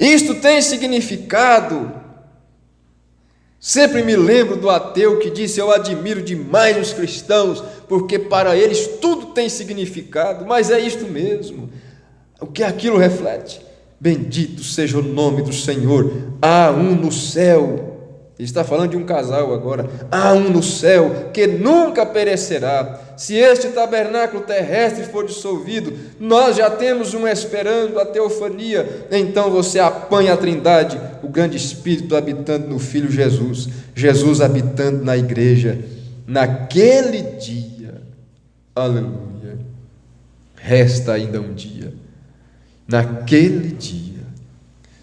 Isto tem significado. Sempre me lembro do ateu que disse: eu admiro demais os cristãos, porque para eles tudo tem significado. Mas é isto mesmo. O que aquilo reflete? Bendito seja o nome do Senhor. Há um no céu. Ele está falando de um casal agora. Há um no céu que nunca perecerá. Se este tabernáculo terrestre for dissolvido, nós já temos um esperando, a teofania. Então você apanha a Trindade, o grande Espírito habitando no Filho Jesus, Jesus habitando na igreja. Naquele dia, aleluia, resta ainda um dia. Naquele dia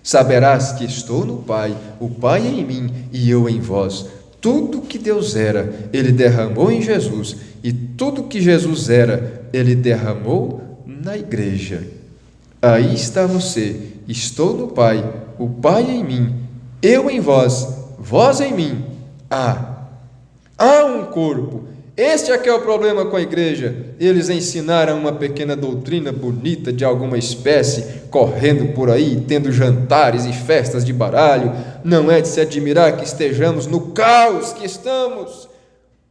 saberás que estou no Pai, o Pai em mim e eu em vós. Tudo que Deus era, Ele derramou em Jesus, e tudo que Jesus era, Ele derramou na igreja. Aí está você: estou no Pai, o Pai em mim, eu em vós, vós em mim. Há um corpo. Este é que é o problema com a igreja. Eles ensinaram uma pequena doutrina bonita de alguma espécie, correndo por aí, tendo jantares e festas de baralho. Não é de se admirar que estejamos no caos que estamos.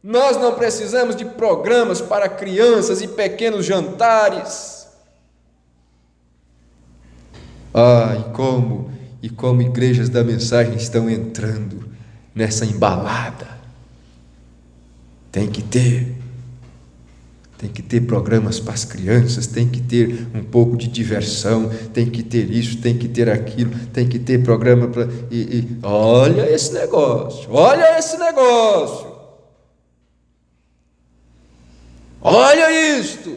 Nós não precisamos de programas para crianças e pequenos jantares. E como igrejas da mensagem estão entrando nessa embalada. Tem que ter programas para as crianças, tem que ter um pouco de diversão, tem que ter isso, tem que ter aquilo, tem que ter programa para... Olha esse negócio, olha isto,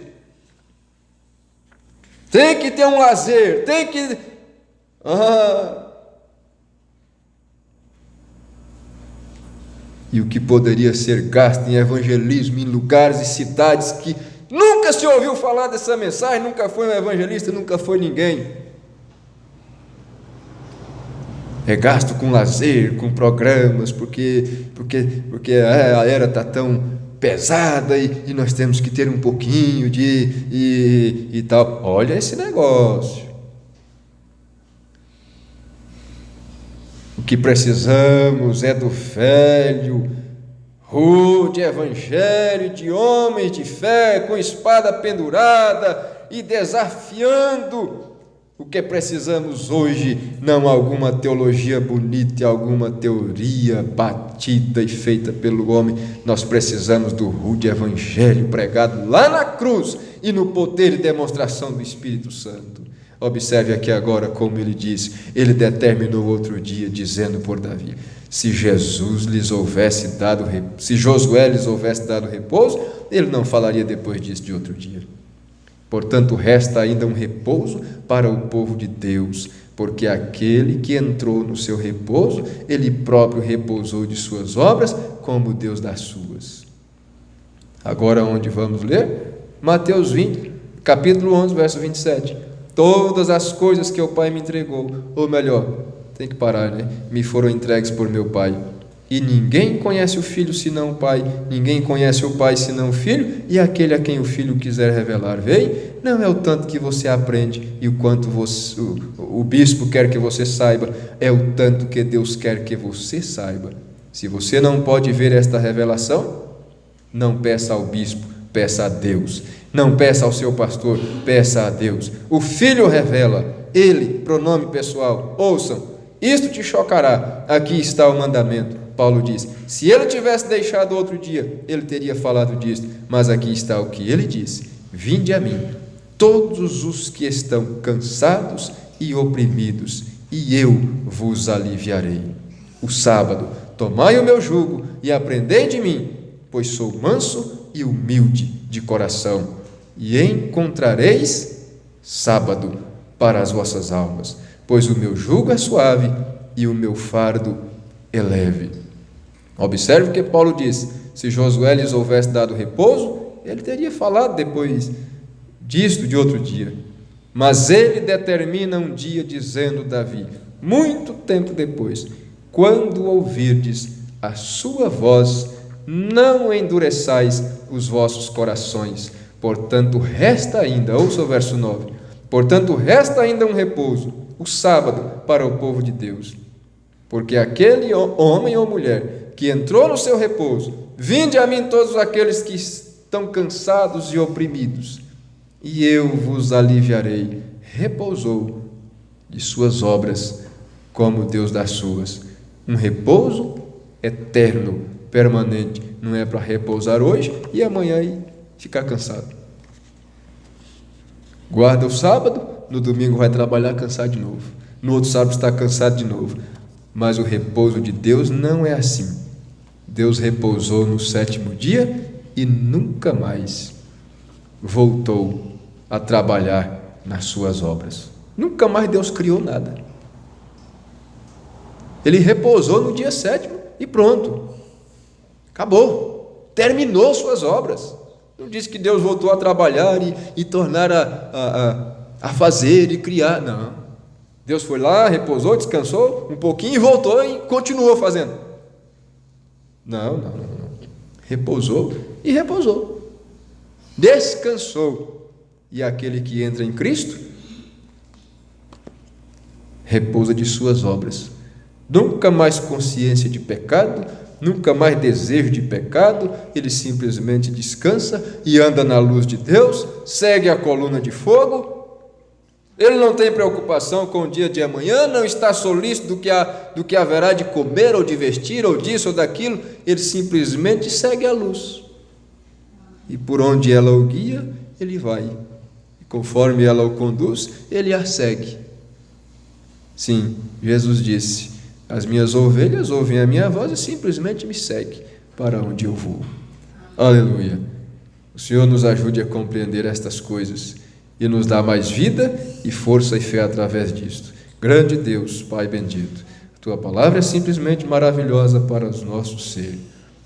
tem que ter um lazer, tem que... E o que poderia ser gasto em evangelismo em lugares e cidades que nunca se ouviu falar dessa mensagem, nunca foi um evangelista, nunca foi ninguém. É gasto com lazer, com programas, porque a era está tão pesada e nós temos que ter um pouquinho e tal. Olha esse negócio. O que precisamos é do velho, rude evangelho de homens de fé, com espada pendurada e desafiando. O que precisamos hoje, não alguma teologia bonita e alguma teoria batida e feita pelo homem. Nós precisamos do rude evangelho pregado lá na cruz e no poder e demonstração do Espírito Santo. Observe aqui agora como ele diz. Ele determinou outro dia, dizendo por Davi: se Josué lhes houvesse dado repouso, ele não falaria depois disso de outro dia. Portanto, resta ainda um repouso para o povo de Deus, porque aquele que entrou no seu repouso, ele próprio repousou de suas obras, como Deus das suas. Agora onde vamos ler? Mateus 20, capítulo 11, verso 27. Todas as coisas que o Pai me entregou, ou melhor, tem que parar, me foram entregues por meu Pai. E ninguém conhece o Filho senão o Pai, ninguém conhece o Pai senão o Filho, e aquele a quem o Filho quiser revelar. Vem, não é o tanto que você aprende e o quanto o bispo quer que você saiba, é o tanto que Deus quer que você saiba. Se você não pode ver esta revelação, não peça ao bispo, peça a Deus. Não peça ao seu pastor, peça a Deus. O Filho revela, ele, pronome pessoal. Ouçam, isto te chocará, aqui está o mandamento. Paulo diz, se ele tivesse deixado outro dia, ele teria falado disso, mas aqui está o que ele disse: vinde a mim, todos os que estão cansados e oprimidos, e eu vos aliviarei. O sábado, tomai o meu jugo e aprendei de mim, pois sou manso e humilde de coração, e encontrareis sábado para as vossas almas, pois o meu jugo é suave e o meu fardo é leve. Observe que Paulo diz, se Josué lhes houvesse dado repouso, ele teria falado depois disto de outro dia. Mas ele determina um dia dizendo, Davi, muito tempo depois, quando ouvirdes a sua voz, não endureçais os vossos corações, portanto resta ainda, ouça o verso 9, portanto resta ainda um repouso, o sábado para o povo de Deus, porque aquele homem ou mulher que entrou no seu repouso, vinde a mim todos aqueles que estão cansados e oprimidos, e eu vos aliviarei, repousou de suas obras, como Deus das suas, um repouso eterno, permanente, não é para repousar hoje e amanhã e ficar cansado. Guarda o sábado, no domingo vai trabalhar cansado de novo, no outro sábado está cansado de novo, mas o repouso de Deus não é assim. Deus repousou no sétimo dia e nunca mais voltou a trabalhar nas suas obras. Nunca mais Deus criou nada. Ele repousou no dia sétimo e pronto. Acabou. Terminou suas obras. Não diz que Deus voltou a trabalhar e tornar a fazer e criar. Não. Deus foi lá, repousou, descansou um pouquinho e voltou e continuou fazendo. Não. Repousou e repousou. Descansou. E aquele que entra em Cristo repousa de suas obras. Nunca mais consciência de pecado, nunca mais desejo de pecado, ele simplesmente descansa e anda na luz de Deus, segue a coluna de fogo. Ele não tem preocupação com o dia de amanhã, não está solícito do que haverá de comer ou de vestir, ou disso ou daquilo, ele simplesmente segue a luz. E por onde ela o guia, ele vai. E conforme ela o conduz, ele a segue. Sim, Jesus disse, as minhas ovelhas ouvem a minha voz e simplesmente me seguem para onde eu vou. Aleluia. O Senhor nos ajude a compreender estas coisas e nos dá mais vida e força e fé através disto. Grande Deus, Pai bendito, a Tua palavra é simplesmente maravilhosa para os nossos seres,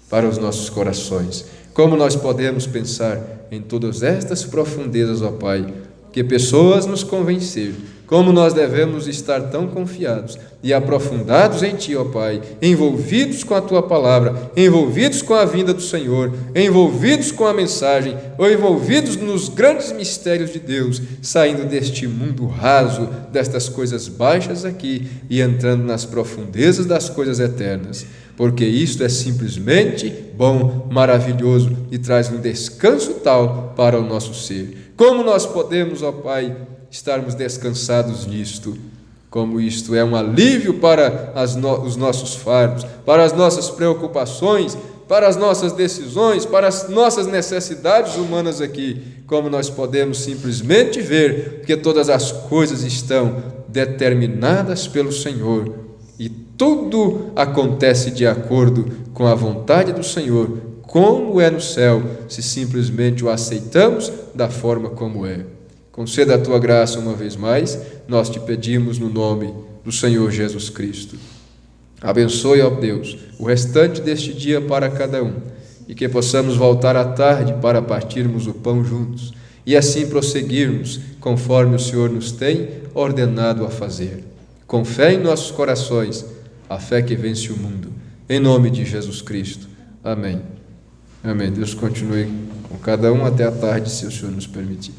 para os nossos corações. Como nós podemos pensar em todas estas profundezas, ó Pai, que pessoas nos convenceram, como nós devemos estar tão confiados e aprofundados em Ti, ó Pai, envolvidos com a Tua palavra, envolvidos com a vinda do Senhor, envolvidos com a mensagem, ou envolvidos nos grandes mistérios de Deus, saindo deste mundo raso, destas coisas baixas aqui e entrando nas profundezas das coisas eternas, porque isto é simplesmente bom, maravilhoso e traz um descanso tal para o nosso ser. Como nós podemos, ó Pai, estarmos descansados nisto, como isto é um alívio para os nossos fardos, para as nossas preocupações, para as nossas decisões, para as nossas necessidades humanas aqui, como nós podemos simplesmente ver que todas as coisas estão determinadas pelo Senhor e tudo acontece de acordo com a vontade do Senhor, como é no céu, se simplesmente o aceitamos da forma como é. Conceda a Tua graça uma vez mais, nós te pedimos no nome do Senhor Jesus Cristo. Abençoe, ó Deus, o restante deste dia para cada um, e que possamos voltar à tarde para partirmos o pão juntos, e assim prosseguirmos conforme o Senhor nos tem ordenado a fazer. Com fé em nossos corações, a fé que vence o mundo, Em nome de Jesus Cristo. Amém. Amém. Deus continue com cada um até a tarde, se o Senhor nos permitir.